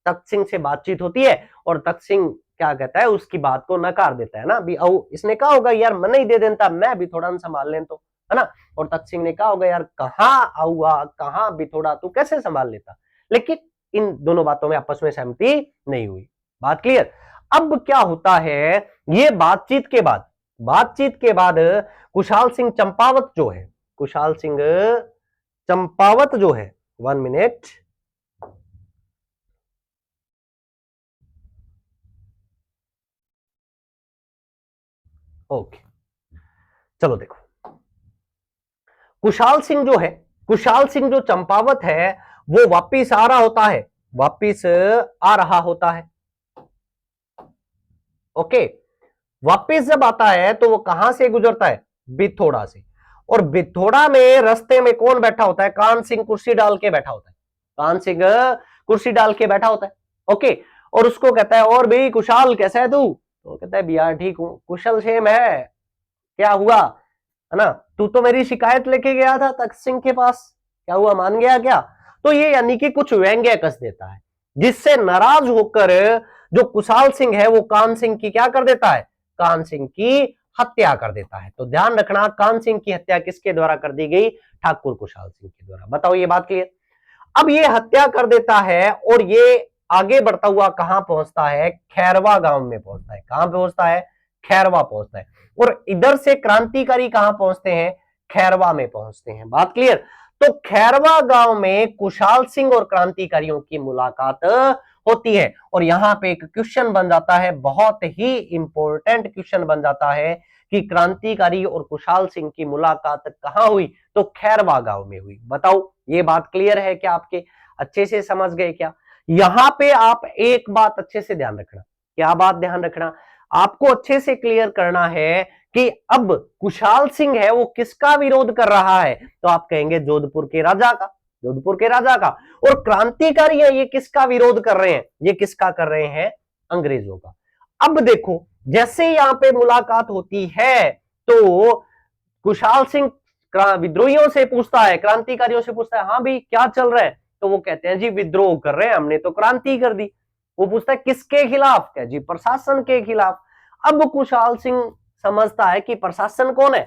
तख्त सिंह से बातचीत होती है और तख्त सिंह क्या कहता है, उसकी बात को नकार देता है ना। भी इसने कहा होगा यार मैं नहीं दे देता, मैं भी थोड़ा संभाल लें तो, है ना। और तख्त सिंह ने कहा होगा यार कहां आऊआ, कहां भी थोड़ा तू कैसे संभाल लेता। लेकिन इन दोनों बातों में आपस में सहमति नहीं हुई। बात क्लियर। अब क्या होता है, ये बातचीत के बाद कुशाल सिंह चंपावत जो है, कुशाल सिंह चंपावत जो है, 1 मिनट, ओके, चलो देखो, कुशाल सिंह जो है, कुशाल सिंह जो चंपावत है वो वापिस आ रहा होता है, वापिस आ रहा होता है, ओके। वापिस जब आता है तो वो कहां से गुजरता है, बिथोड़ा से। और बिथोड़ा में रास्ते में कौन बैठा होता है, कान सिंह कुर्सी डाल के बैठा होता है, कान सिंह कुर्सी डाल के बैठा होता है, ओके। और उसको कहता है और भाई कुशाल कैसा है तू, तो कहता है भैया ठीक हूं, कुशल क्षेम है, क्या हुआ, है ना, तू तो मेरी शिकायत लेके गया था तख्त सिंह के पास, क्या हुआ, मान गया क्या। तो ये यानी कि कुछ व्यंग्य कस देता है, जिससे नाराज होकर जो कुशाल सिंह है वो कान सिंह की क्या कर देता है, कान सिंह की हत्या कर देता है। तो ध्यान रखना कान सिंह की हत्या किसके द्वारा कर दी गई, ठाकुर कुशाल सिंह के द्वारा। बताओ ये बात क्लियर। अब ये हत्या कर देता है और ये आगे बढ़ता हुआ कहां पहुंचता है, खैरवा गांव में पहुंचता है। कहां पहुंचता है, खैरवा पहुंचता है, और इधर से क्रांतिकारी कहां पहुंचते हैं, खैरवा में पहुंचते हैं। बात क्लियर। तो खैरवा गांव में कुशाल सिंह और क्रांतिकारियों की मुलाकात होती है, और यहां पे एक क्वेश्चन बन जाता है, बहुत ही इंपॉर्टेंट क्वेश्चन बन जाता है कि क्रांतिकारी और कुशाल सिंह की मुलाकात कहां हुई, तो खैरवा गांव में हुई। बताओ ये बात क्लियर है क्या, आपके अच्छे से समझ गए क्या? यहां पे आप एक बात अच्छे से ध्यान रखना, क्या बात ध्यान रखना, आपको अच्छे से क्लियर करना है कि अब कुशाल सिंह है वो किसका विरोध कर रहा है, तो आप कहेंगे जोधपुर के राजा का, जोधपुर के राजा का। और क्रांतिकारी है ये किसका विरोध कर रहे हैं, ये किसका कर रहे हैं, अंग्रेजों का। अब देखो जैसे यहां पे मुलाकात होती है तो कुशाल सिंह विद्रोहियों से पूछता है, क्रांतिकारियों से पूछता है, हाँ भाई क्या चल रहा है, तो वो कहते हैं जी विद्रोह कर रहे हैं, हमने तो क्रांति कर दी। वो पूछता है किसके खिलाफ, क्या जी प्रशासन के खिलाफ। अब कुशाल सिंह समझता है कि प्रशासन कौन है,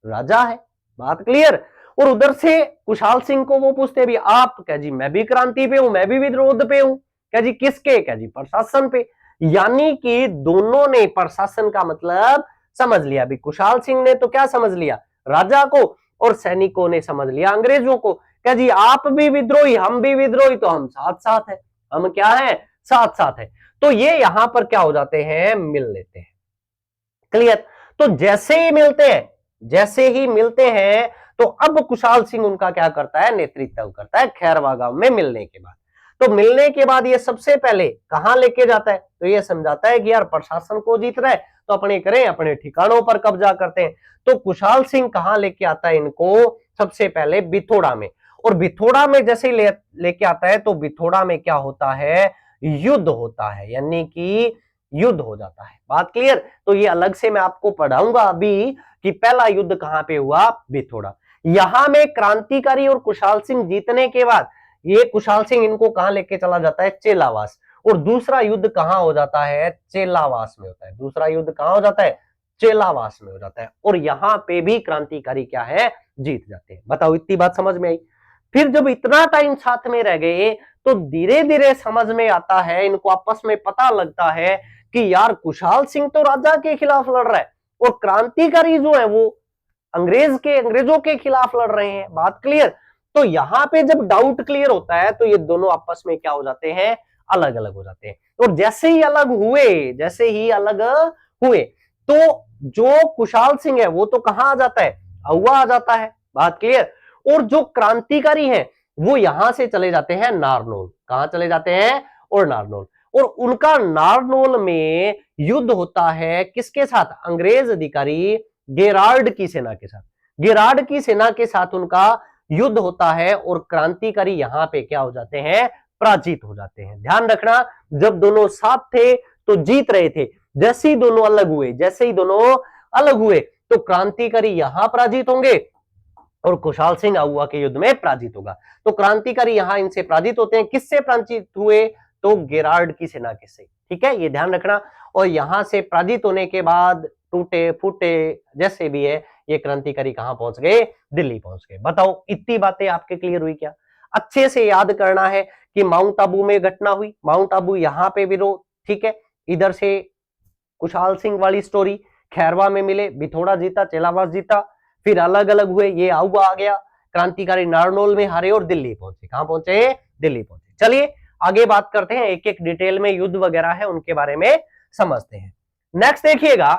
राजा है। बात क्लियर। और उधर से कुशाल सिंह को वो पूछते भी आप, क्या जी मैं भी क्रांति पे हूं, मैं भी विरोध पे हूं, क्या जी किसके, क्या जी प्रशासन पे। यानी कि दोनों ने प्रशासन का मतलब समझ लिया। अभी कुशाल सिंह ने तो क्या समझ लिया, राजा को, और सैनिकों ने समझ लिया अंग्रेजों को। क्या जी आप भी विद्रोही हम भी विद्रोही, तो हम साथ साथ है, हम क्या है, साथ साथ है। तो ये यहां पर क्या हो जाते हैं, मिल लेते हैं। क्लियर। तो जैसे ही मिलते हैं, जैसे ही मिलते हैं, तो अब कुशाल सिंह उनका क्या करता है, नेतृत्व करता है खैरवा गांव में मिलने के बाद। तो मिलने के बाद ये सबसे पहले कहां लेके जाता है, तो ये समझाता है कि यार प्रशासन को जीत रहा है तो अपने करें, अपने ठिकानों पर कब्जा करते हैं। तो कुशाल सिंह कहां लेके आता है इनको, सबसे पहले बिथोड़ा में। और बिथोड़ा में जैसे ही लेके आता है तो बिथोड़ा में क्या होता है, युद्ध होता है, यानी कि युद्ध हो जाता है। बात क्लियर। तो ये अलग से मैं आपको पढ़ाऊंगा अभी कि पहला युद्ध कहां पे हुआ, बिथोड़ा। यहां में क्रांतिकारी और कुशाल सिंह जीतने के बाद ये कुशाल सिंह इनको कहां लेके चला जाता है, चेलावास। और दूसरा युद्ध कहां हो जाता है, चेलावास में होता है। दूसरा युद्ध कहां हो जाता है, चेलावास में हो जाता है। और यहां पे भी क्रांतिकारी क्या है, जीत जाते हैं। बताओ इतनी बात समझ में आई। फिर जब इतना टाइम साथ में रह गए तो धीरे धीरे समझ में आता है, इनको आपस में पता लगता है कि यार कुशाल सिंह तो राजा के खिलाफ लड़ रहा है और क्रांतिकारी जो है वो अंग्रेजों के खिलाफ लड़ रहे हैं। बात क्लियर। तो यहां पे जब डाउट क्लियर होता है तो ये दोनों आपस में क्या हो जाते हैं, अलग अलग हो जाते हैं। और जैसे ही अलग हुए तो जो कुशाल सिंह है वो तो कहां आ जाता है, अहुआ आ जाता है। बात क्लियर। और जो क्रांतिकारी हैं वो यहां से चले जाते हैं नारनौल। कहां चले जाते हैं, और नारनौल। और उनका नारनौल में युद्ध होता है किसके साथ, अंग्रेज अधिकारी गेरार्ड की सेना के साथ। गेरार्ड की सेना के साथ उनका युद्ध होता है और क्रांतिकारी यहां पे क्या हो जाते हैं, पराजित हो जाते हैं। ध्यान रखना, जब दोनों साथ थे तो जीत रहे थे, जैसे ही दोनों अलग हुए तो क्रांतिकारी यहां पराजित होंगे और कुशाल सिंह अहुआ के युद्ध में पराजित होगा। तो क्रांतिकारी यहां इनसे पराजित होते हैं। किससे पराजित हुए, तो गेरार्ड की सेना के से। ठीक है, ये ध्यान रखना। और यहां से पराजित होने के बाद टूटे फूटे जैसे भी है, ये क्रांतिकारी कहां पहुंच गए, दिल्ली पहुंच गए। बताओ इतनी बातें आपके क्लियर हुई क्या? अच्छे से याद करना है कि माउंट आबू में घटना हुई, माउंट आबू यहां पे विरोध। ठीक है, इधर से कुशाल सिंह वाली स्टोरी, खैरवा में मिले, बिथोड़ा जीता, चेलावास जीता, फिर अलग अलग हुए, ये अहुआ आ गया, क्रांतिकारी नारनौल में हारे और दिल्ली पहुंचे। कहां पहुंचे, दिल्ली पहुंचे। चलिए आगे बात करते हैं, एक एक डिटेल में युद्ध वगैरह है उनके बारे में समझते हैं। नेक्स्ट देखिएगा,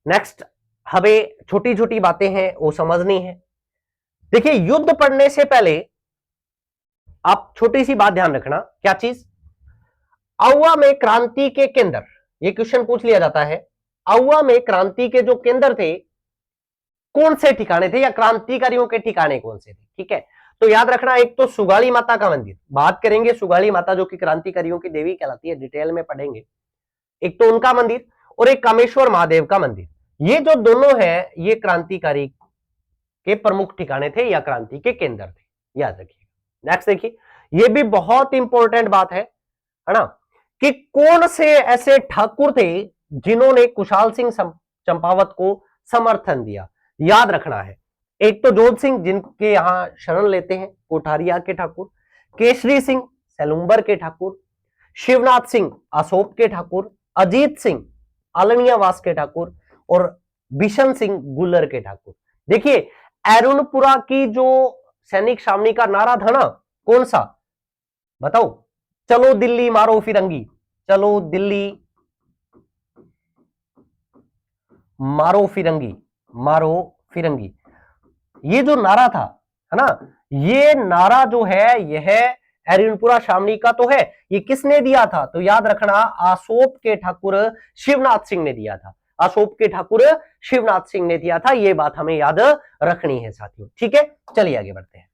नेक्स्ट हमें छोटी छोटी बातें हैं वो समझनी है। देखिए युद्ध पढ़ने से पहले आप छोटी सी बात ध्यान रखना, क्या चीज, अहुआ में क्रांति के केंद्र, ये क्वेश्चन पूछ लिया जाता है, अहुआ में क्रांति के जो केंद्र थे कौन से ठिकाने थे, या क्रांतिकारियों के ठिकाने कौन से थे। ठीक है, तो याद रखना, एक तो सुगाली माता का मंदिर, बात करेंगे सुगाली माता जो कि क्रांतिकारियों की देवी कहलाती है, डिटेल में पढ़ेंगे। एक तो उनका मंदिर और एक कामेश्वर महादेव का मंदिर। ये जो दोनों हैं ये क्रांतिकारी के प्रमुख ठिकाने थे या क्रांति के केंद्र थे, याद रखिए। नेक्स्ट देखिए, ये भी बहुत इंपॉर्टेंट बात है ना, कि कौन से ऐसे ठाकुर थे जिन्होंने कुशाल सिंह चंपावत को समर्थन दिया। याद रखना है, एक तो जोध सिंह जिनके यहां शरण लेते हैं कोठारिया के ठाकुर, केसरी सिंह सेलुम्बर के ठाकुर, शिवनाथ सिंह अशोक के ठाकुर, अजीत सिंह आलनियावास के ठाकुर और बिशन सिंह गुलर के ठाकुर। देखिए अरुणपुरा की जो सैनिक छावनी का नारा था ना, कौन सा बताओ? चलो दिल्ली मारो फिरंगी, चलो दिल्ली मारो फिरंगी, मारो फिरंगी, ये जो नारा था, है ना, ये नारा जो है यह अरुणपुरा छावनी का तो है। ये किसने दिया था? तो याद रखना, आसोप के ठाकुर शिवनाथ सिंह ने दिया था। आसोप के ठाकुर शिवनाथ सिंह ने दिया था, ये बात हमें याद रखनी है साथियों। ठीक है, चलिए आगे बढ़ते हैं।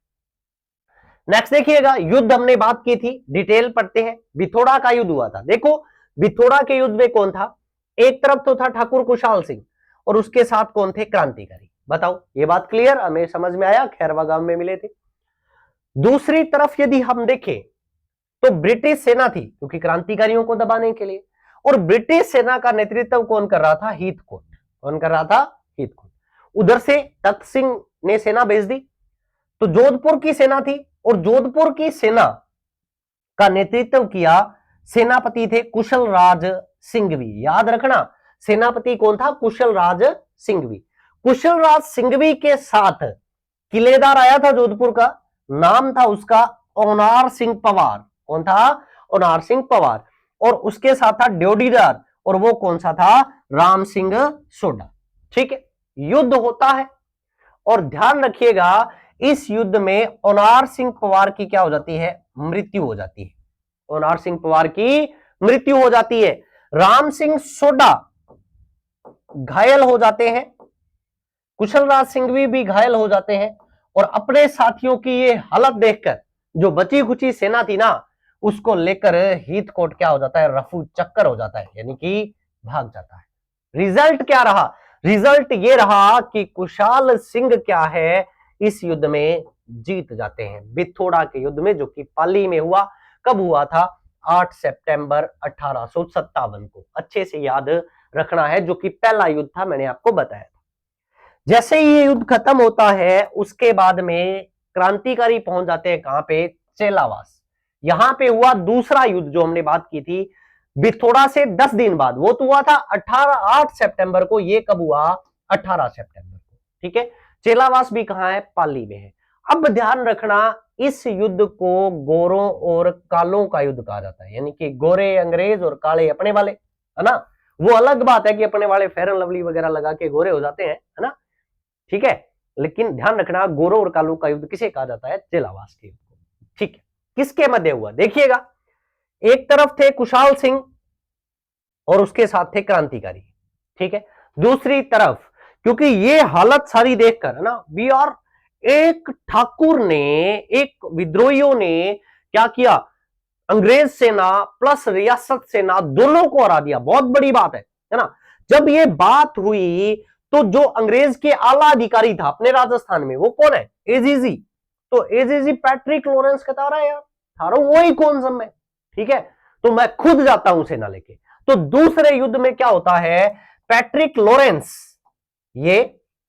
नेक्स्ट देखिएगा, युद्ध हमने बात की थी, डिटेल पढ़ते हैं। बिथोड़ा का युद्ध हुआ था। देखो बिथोड़ा के युद्ध में कौन था? एक तरफ तो था ठाकुर कुशाल सिंह और उसके साथ कौन थे? क्रांतिकारी। बताओ, ये बात क्लियर? हमें समझ में आया? खैरवा गांव में मिले थे। दूसरी तरफ यदि हम देखें तो ब्रिटिश सेना थी, क्योंकि क्रांतिकारियों को दबाने के लिए, और ब्रिटिश सेना का नेतृत्व कौन कर रहा था? हीथकोट। कौन कर रहा था? हीथकोट। उधर से तख्त सिंह ने सेना भेज दी। तो जोधपुर की सेना थी और जोधपुर की सेना का नेतृत्व किया सेनापति थे कुशल राज सिंघवी। याद रखना, सेनापति कौन था? कुशल राज सिंघवी। कुशल राज सिंघवी के साथ किलेदार आया था जोधपुर का, नाम था उसका ओनार सिंह पवार। कौन था? ओनार सिंह पवार। और उसके साथ था ड्योडीदार, और वो कौन सा था? राम सिंह सोडा। ठीक है, युद्ध होता है और ध्यान रखिएगा इस युद्ध में ओनार सिंह पवार की क्या हो जाती है? मृत्यु हो जाती है। ओनार सिंह पवार की मृत्यु हो जाती है। राम सिंह सोडा घायल हो जाते हैं, कुशल राज सिंघवी भी घायल हो जाते हैं, और अपने साथियों की ये हालत देखकर जो बची खुची सेना थी ना, उसको लेकर हीथकोट क्या हो जाता है? रफू चक्कर हो जाता है, यानी कि भाग जाता है। रिजल्ट क्या रहा? रिजल्ट ये रहा कि कुशाल सिंह क्या है, इस युद्ध में जीत जाते हैं, बिथोड़ा के युद्ध में, जो कि पाली में हुआ। कब हुआ था? 8 सितंबर 1857 को। अच्छे से याद रखना है, जो कि पहला युद्ध था, मैंने आपको बताया था। जैसे ही ये युद्ध खत्म होता है उसके बाद में क्रांतिकारी पहुंच जाते हैं कहां पे? चेलावास। यहां पे हुआ दूसरा युद्ध जो हमने बात की थी, बिथोड़ा से 10 दिन बाद। वो तो हुआ था 8 सितंबर को, ये कब हुआ? 18 सितंबर को। ठीक है, चेलावास भी कहां है? पाली में है। अब ध्यान रखना, इस युद्ध को गोरों और कालों का युद्ध कहा जाता है, यानी कि गोरे अंग्रेज और काले अपने वाले, है ना। वो अलग बात है कि अपने वाले फेयर एंड लवली वगैरह लगा के गोरे हो जाते हैं, है ना, ठीक है, लेकिन ध्यान रखना गोरों और कालों का युद्ध किसे कहा जाता है? चेलावास के युद्ध को। ठीक है, किसके मध्य हुआ? देखिएगा, एक तरफ थे कुशाल सिंह और उसके साथ थे क्रांतिकारी। ठीक है, दूसरी तरफ, क्योंकि ये हालत सारी देखकर, है ना, बी आर एक ठाकुर ने, एक विद्रोहियों ने क्या किया? अंग्रेज सेना प्लस रियासत सेना दोनों को हरा दिया। बहुत बड़ी बात है ना। जब ये बात हुई तो जो अंग्रेज के आला अधिकारी था अपने राजस्थान में, वो कौन है? एजीजी। तो एजीजी पैट्रिक लॉरेंस कहता रहा यार, थारो वही कौन सम है, ठीक है, तो मैं खुद जाता हूं सेना लेके। तो दूसरे युद्ध में क्या होता है? पैट्रिक लॉरेंस ये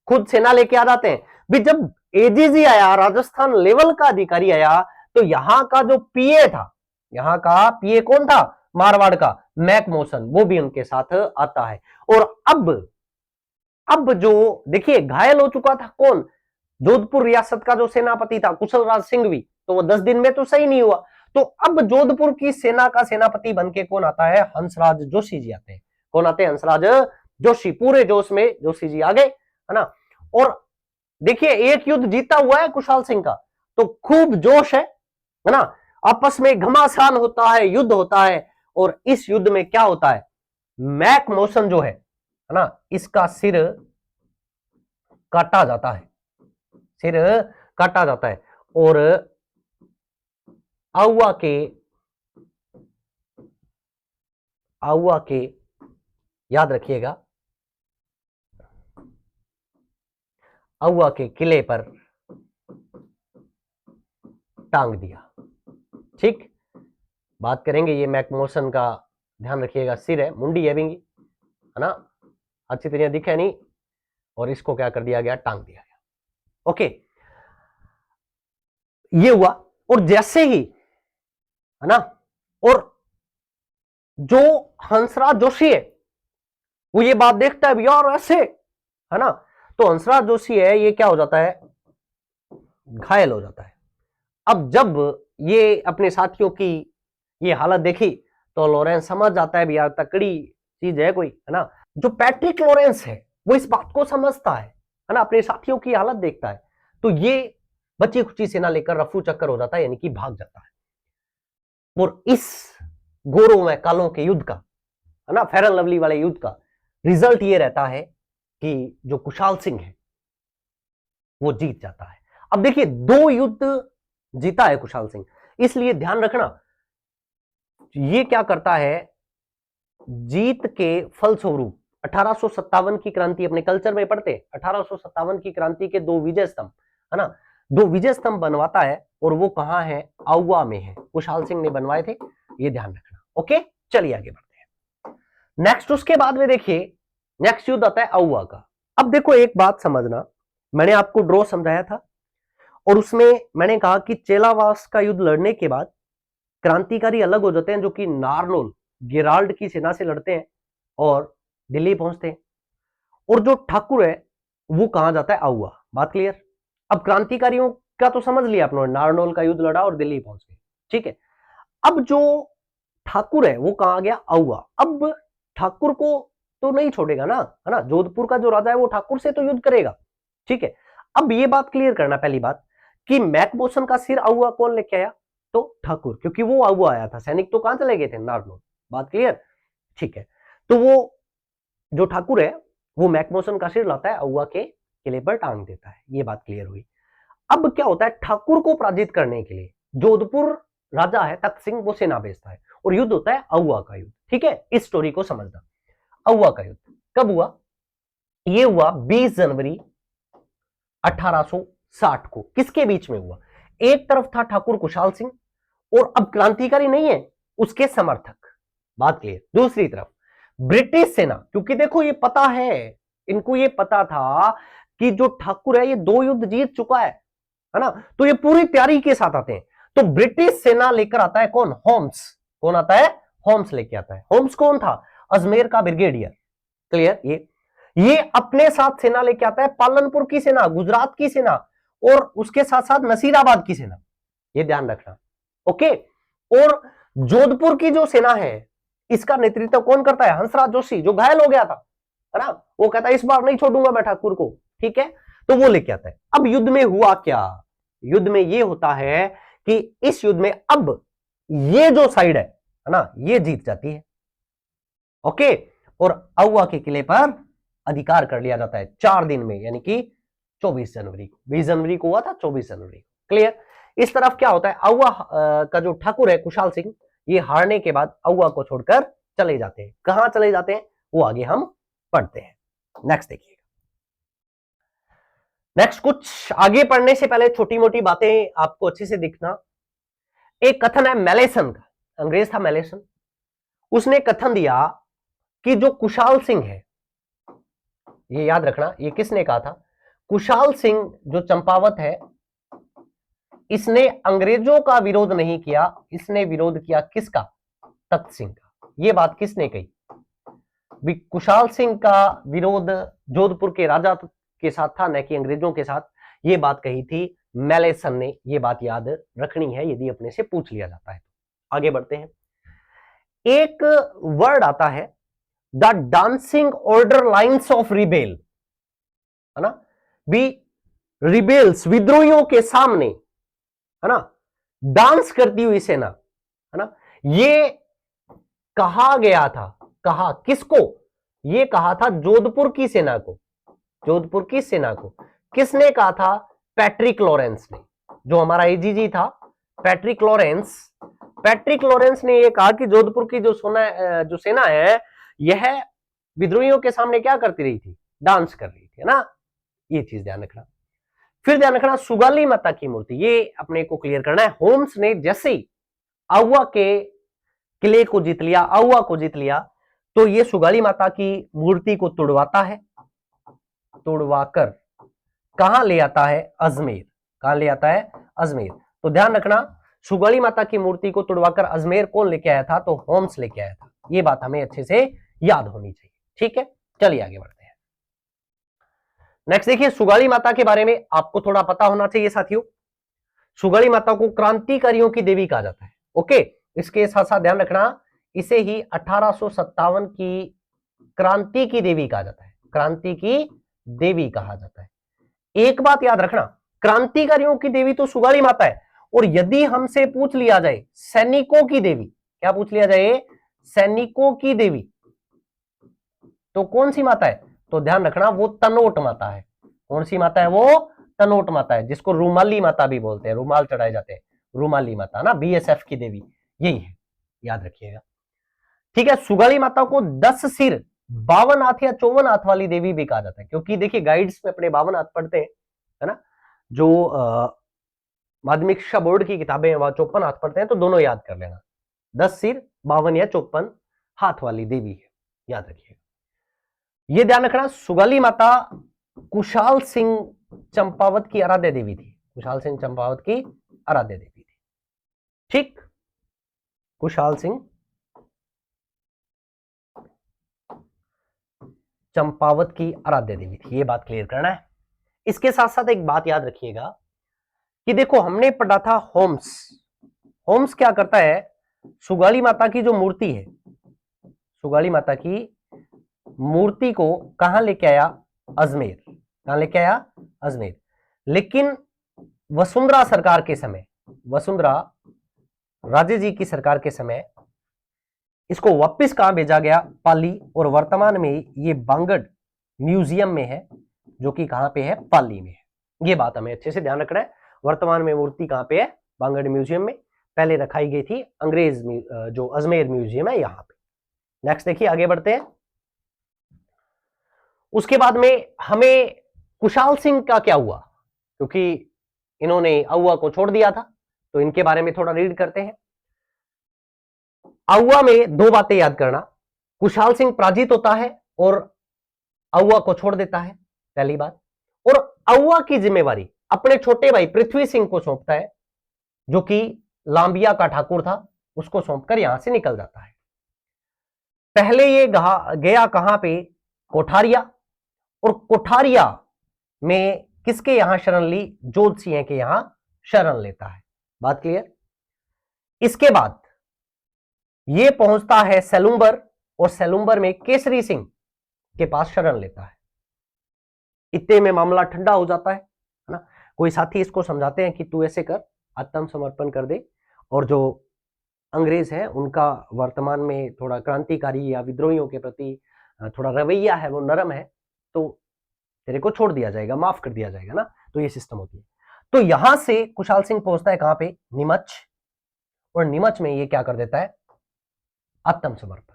खुद सेना लेके आ जाते हैं। भी जब एजीजी आया, राजस्थान लेवल का अधिकारी आया, तो यहां का जो पीए था, यहां का पीए कौन था? मारवाड़ का मैक मोशन, वो भी उनके साथ आता है। और अब जो देखिए घायल हो चुका था कौन? जोधपुर रियासत का जो सेनापति था कुशल राज सिंघवी, तो वो 10 दिन में तो सही नहीं हुआ। तो अब जोधपुर की सेना का सेनापति बनके कौन आता है? हंसराज जोशी जी आते हैं। कौन आते हैं? हंसराज जोशी। पूरे जोश में जोशी जी आ गए, है ना। और देखिए एक युद्ध जीता हुआ है कुशाल सिंह का, तो खूब जोश है ना। आपस में घमासान होता है, युद्ध होता है, और इस युद्ध में क्या होता है? मैक मोशन जो है ना, इसका सिर काटा जाता है, सिर काटा जाता है। और आउआ के याद रखिएगा, आउआ के किले पर टांग दिया। ठीक, बात करेंगे ये मैकमोशन का, ध्यान रखिएगा, सिर है, मुंडी है बिंगी, है ना, अच्छी तरह दिखे नहीं, और इसको क्या कर दिया गया? टांग दिया गया। ओके, ये हुआ। और जैसे ही, है ना, और जो हंसराज जोशी है वो ये बात देखता है यार ऐसे, है ना। तो हंसराज जोशी है ये क्या हो जाता है, घायल हो जाता है। अब जब ये अपने साथियों की ये हालत देखी तो लॉरेंस समझ जाता है भी यार तकड़ी चीज है कोई, है ना। जो पैट्रिक लॉरेंस है वो इस बात को समझता है ना, अपने साथियों की हालत देखता है, तो ये बची खुची सेना लेकर रफू चक्कर हो जाता है, यानी कि भाग जाता है। और इस गोरों में कालों के युद्ध का, है ना, फेयर एंड लवली वाले युद्ध का रिजल्ट ये रहता है कि जो कुशाल सिंह है वो जीत जाता है। अब देखिए 2 युद्ध जीता है कुशाल सिंह, इसलिए ध्यान रखना ये क्या करता है, जीत के फलस्वरूप 1857 की क्रांति, अपने कल्चर में पढ़ते 1857 की क्रांति के 2 विजय स्तंभ, है ना, 2 विजय स्तंभ बनवाता है, और वो कहां है, आउवा में है, कुशाल सिंह ने बनवाए थे, ये ध्यान रखना। ओके, चलिए आगे बढ़ते हैं। नेक्स्ट उसके बाद में देखिए नेक्स्ट युद्ध आता है आउवा का। अब देखो एक बात समझना, मैंने आपको ड्रॉ समझाया था और उसमें मैंने कहा कि चेलावास का युद्ध लड़ने के बाद क्रांतिकारी अलग हो जाते हैं, जो कि नारनोल गिराल्ड की सेना से लड़ते हैं और दिल्ली पहुंचते हैं, और जो ठाकुर है वो कहां जाता है, आउवा। बात क्लियर। अब क्रांतिकारियों का तो समझ लिया आपने, नारनोल का युद्ध लड़ा और दिल्ली पहुंच गए, ठीक है। अब जो ठाकुर है वो कहां गया, आउवा। अब ठाकुर को तो नहीं छोड़ेगा ना, है ना, जोधपुर का जो राजा है वो ठाकुर से तो युद्ध करेगा, ठीक है। अब ये बात क्लियर करना, पहली बात कि मैकमोसन का सिर आउवा कौन लेके आया, तो ठाकुर, क्योंकि वो आउवा आया था, सैनिक तो कहां चले गए थे, नारनौल। बात क्लियर, ठीक है। तो वो जो ठाकुर है वो मैकमोसन का सिर लाता है, आउवा के किले पर टांग देता है, ये बात क्लियर हुई। अब क्या होता है, ठाकुर को पराजित करने के लिए जोधपुर राजा है तख्त सिंह वो सेना भेजता है और युद्ध होता है आउवा का युद्ध, ठीक है। इस स्टोरी को समझना, आउवा का युद्ध कब हुआ, ये हुआ 20 जनवरी 1860 को। किसके बीच में हुआ, एक तरफ था ठाकुर कुशाल सिंह और अब क्रांतिकारी नहीं है उसके समर्थक, बात क्लियर। दूसरी तरफ ब्रिटिश सेना, क्योंकि देखो ये पता है, इनको ये पता था कि जो ठाकुर है ये 2 युद्ध जीत चुका है ना, तो ये पूरी तैयारी के साथ आते हैं। तो ब्रिटिश सेना लेकर आता है कौन, होम्स। कौन आता है, होम्स लेके आता है। होम्स कौन था, अजमेर का ब्रिगेडियर, क्लियर। ये अपने साथ सेना लेके आता है, पालनपुर की सेना, गुजरात की सेना और उसके साथ साथ नसीराबाद की सेना, ये ध्यान रखना, ओके। और जोधपुर की जो सेना है इसका नेतृत्व कौन करता है, हंसराज जोशी, जो घायल हो गया था, है ना, वो कहता है इस बार नहीं छोड़ूंगा मैं ठाकुर को, ठीक है। तो वो लेके आता है। अब युद्ध में हुआ क्या, युद्ध में ये होता है कि इस युद्ध में अब ये जो साइड है ना, ये जीत जाती है, ओके। और आउवा के किले पर अधिकार कर लिया जाता है 4 दिन में, यानी कि 24 जनवरी को, 20 जनवरी को हुआ था, 24 जनवरी को, क्लियर। इस तरफ क्या होता है, आउवा का जो ठाकुर है कुशाल सिंह, ये हारने के बाद आउवा को छोड़कर चले जाते हैं। कहां चले जाते हैं वो आगे हम पढ़ते हैं। नेक्स्ट देखिएगा। नेक्स्ट कुछ आगे पढ़ने से पहले छोटी मोटी बातें आपको अच्छे से दिखना। एक कथन है मेलेसन का, अंग्रेज था मेलेसन, उसने कथन दिया कि जो कुशाल सिंह है, ये याद रखना, ये किसने कहा था, कुशाल सिंह जो चंपावत है, इसने अंग्रेजों का विरोध नहीं किया, इसने विरोध किया किसका, तख्त सिंह का। ये बात किसने कही, कुशाल सिंह का विरोध जोधपुर के राजा के साथ था, न कि अंग्रेजों के साथ। ये बात कही थी मेलेसन ने, ये बात याद रखनी है यदि अपने से पूछ लिया जाता है। आगे बढ़ते हैं। एक वर्ड आता है the dancing order lines of rebel, है ना, भी रिबेल्स विद्रोहियों के सामने, है ना, डांस करती हुई सेना, है ना, ये कहा गया था, कहा किसको, ये कहा था जोधपुर की सेना को, जोधपुर की सेना को किसने कहा था, पैट्रिक लॉरेंस ने, जो हमारा एजीजी था पैट्रिक लॉरेंस। पैट्रिक लॉरेंस ने यह कहा कि जोधपुर की जो सेना है यह विद्रोहियों के सामने क्या करती रही थी, डांस कर रही थी, है ना, ये चीज ध्यान रखना। फिर ध्यान रखना सुगाली माता की मूर्ति, ये अपने को क्लियर करना है। होम्स ने जैसे ही आउवा के किले को जीत लिया, आउवा को जीत लिया, तो ये सुगाली माता की मूर्ति को तुड़वाता है, तुड़वाकर कहां ले आता है, अजमेर। कहां ले आता है, अजमेर। तो ध्यान रखना सुगाली माता की मूर्ति को तुड़वाकर अजमेर कौन लेके आया था, तो होम्स लेके आया था। ये बात हमें अच्छे से याद होनी चाहिए, ठीक है। चलिए आगे बढ़ते हैं। नेक्स्ट देखिए, सुगाली माता के बारे में आपको थोड़ा पता होना चाहिए साथियों। सुगाली माता को क्रांतिकारियों की देवी कहा जाता है। ओके, इसके साथ साथ ध्यान रखना, इसे ही 1857 की क्रांति की देवी कहा जाता है। क्रांति की देवी कहा जाता है। एक बात याद रखना, क्रांतिकारियों की देवी तो सुगाली माता है, और यदि हमसे पूछ लिया जाए सैनिकों की देवी, क्या पूछ लिया जाए, सैनिकों की देवी, तो कौन सी माता है, तो ध्यान रखना वो तनोट माता है। कौन सी माता है, वो तनोट माता है, जिसको रुमाली माता भी बोलते हैं, रुमाल चढ़ाए जाते हैं, रुमाली माता ना, बीएसएफ की देवी यही है, याद रखिएगा। ठीक है, सुगाली माता को 10 सिर 52 हाथ या 54 हाथ वाली देवी भी कहा जाता है, क्योंकि देखिए गाइड्स में अपने 52 हाथ पढ़ते हैं, है ना, जो माध्यमिक शिक्षा बोर्ड की किताबें वहां 54 हाथ पढ़ते हैं, तो दोनों याद कर लेना, 10 सिर 52 या 54 हाथ वाली देवी है, याद रखिएगा। यह ध्यान रखना, सुगाली माता कुशाल सिंह चंपावत की आराध्य देवी थी। कुशाल सिंह चंपावत की आराध्य देवी थी। ठीक, कुशाल सिंह चंपावत की आराध्य देवी थी, ये बात क्लियर करना है। इसके साथ साथ एक बात याद रखिएगा कि देखो हमने पढ़ा था होम्स। होम्स क्या करता है, सुगाली माता की जो मूर्ति है, सुगाली माता की मूर्ति को कहां लेके आया, अजमेर। कहां लेके आया, अजमेर। लेकिन वसुंधरा सरकार के समय, वसुंधरा राजे जी की सरकार के समय इसको वापस कहां भेजा गया, पाली, और वर्तमान में ये बांगड़ म्यूजियम में है, जो कि कहां पे है, पाली में है। ये बात हमें अच्छे से ध्यान रखना है। वर्तमान में मूर्ति कहां पे है, बांगड़ म्यूजियम में, पहले रखाई गई थी अंग्रेज जो अजमेर म्यूजियम है यहां पे। नेक्स्ट देखिए, आगे बढ़ते हैं। उसके बाद में हमें कुशाल सिंह का क्या हुआ, क्योंकि इन्होंने आउवा को छोड़ दिया था, तो इनके बारे में थोड़ा रीड करते हैं। आउवा में दो बातें याद करना, कुशाल सिंह पराजित होता है और आउवा को छोड़ देता है, पहली बात, और आउवा की जिम्मेवारी अपने छोटे भाई पृथ्वी सिंह को सौंपता है, जो कि लांबिया का ठाकुर था, उसको सौंपकर यहां से निकल जाता है। पहले ये गया कहां पे, कोठारिया, और कोठारिया में किसके यहां शरण ली, जोध सिंह के यहां शरण लेता है। बात क्लियर। इसके बाद ये पहुंचता है सेलुम्बर, और सेलुम्बर में केसरी सिंह के पास शरण लेता है। इतने में मामला ठंडा हो जाता है ना। कोई साथी इसको समझाते हैं कि तू ऐसे कर, आत्मसमर्पण कर दे, और जो अंग्रेज है उनका वर्तमान में थोड़ा क्रांतिकारी या विद्रोहियों के प्रति थोड़ा रवैया है, वो नरम है, तो तेरे को छोड़ दिया जाएगा, माफ कर दिया जाएगा ना, तो ये सिस्टम होती है। तो यहां से कुशाल सिंह पहुंचता है कहां पे, नीमच, और नीमच में ये क्या कर देता है, आत्मसमर्पण।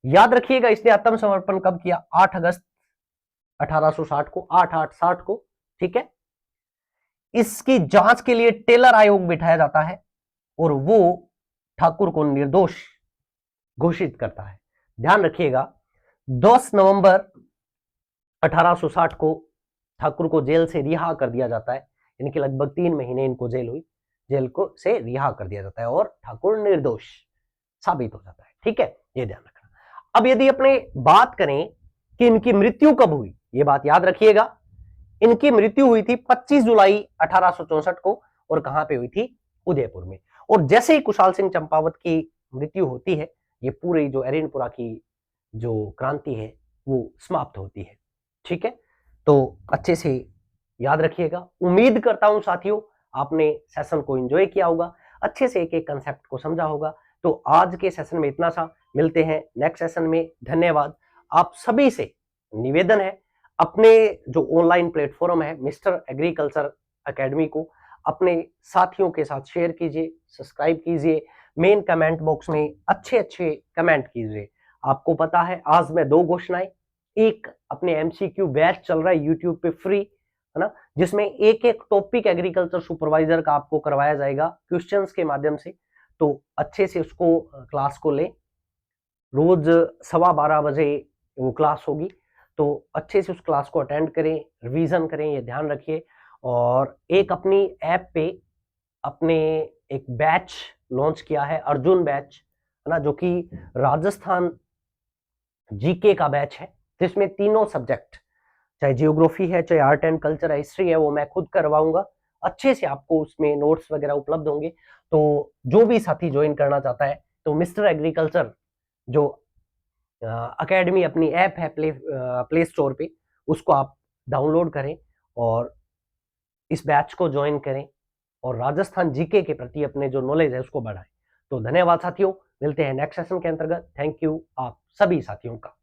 याद रखिएगा, इसने आत्मसमर्पण कब किया, 8 अगस्त 1860 को, 8/8/60 को। ठीक है, इसकी जांच के लिए टेलर आयोग बिठाया जाता है, और वो ठाकुर को निर्दोष घोषित करता है। ध्यान रखिएगा, 10 नवंबर 1860 को ठाकुर को जेल से रिहा कर दिया जाता है। इनके लगभग 3 महीने इनको जेल हुई, जेल को से रिहा कर दिया जाता है, और ठाकुर निर्दोष साबित हो जाता है। ठीक है, ये ध्यान रखना। अब यदि अपने बात करें कि इनकी मृत्यु कब हुई, ये बात याद रखिएगा, इनकी मृत्यु हुई थी 25 जुलाई 1864 को, और कहां पे हुई थी, उदयपुर में। और जैसे ही कुशाल सिंह चंपावत की मृत्यु होती है, ये पूरी जो एरेनपुरा की जो क्रांति है वो समाप्त होती है। ठीक है, तो अच्छे से याद रखिएगा। उम्मीद करता हूं साथियों आपने सेशन को एंजॉय किया होगा, अच्छे से एक एक कंसेप्ट को समझा होगा। तो आज के सेशन में इतना सा, मिलते हैं नेक्स्ट सेशन में। धन्यवाद। आप सभी से निवेदन है, अपने जो ऑनलाइन प्लेटफॉर्म है मिस्टर एग्रीकल्चर एकेडमी को अपने साथियों के साथ शेयर कीजिए, सब्सक्राइब कीजिए, मेन कमेंट बॉक्स में अच्छे अच्छे कमेंट कीजिए। आपको पता है आज मैं 2 घोषणाएं, एक अपने एमसीक्यू बैच चल रहा है यूट्यूब पे फ्री, है ना, जिसमें एक एक टॉपिक एग्रीकल्चर सुपरवाइजर का आपको करवाया जाएगा क्वेश्चंस के माध्यम से। तो अच्छे से उसको क्लास को ले, रोज 12:15 बजे वो क्लास होगी, तो अच्छे से उस क्लास को अटेंड करें, रिवीजन करें, ये ध्यान रखिए। और एक अपनी ऐप पे अपने एक बैच लॉन्च किया है, अर्जुन बैच, है ना, जो कि राजस्थान जीके का बैच है। जिसमें तीनों सब्जेक्ट, चाहे जियोग्राफी है, चाहे आर्ट एंड कल्चर है, हिस्ट्री है, वो मैं खुद करवाऊंगा। अच्छे से आपको उसमें नोट्स वगैरह उपलब्ध होंगे। तो जो भी साथी ज्वाइन करना चाहता है तो मिस्टर एग्रीकल्चर जो अकेडमी अपनी ऐप है प्ले स्टोर पे, उसको आप डाउनलोड करें और इस बैच को ज्वाइन करें और राजस्थान जीके के प्रति अपने जो नॉलेज है उसको बढ़ाएं। तो धन्यवाद साथियों, मिलते हैं नेक्स्ट सेशन के अंतर्गत। थैंक यू आप सभी साथियों का।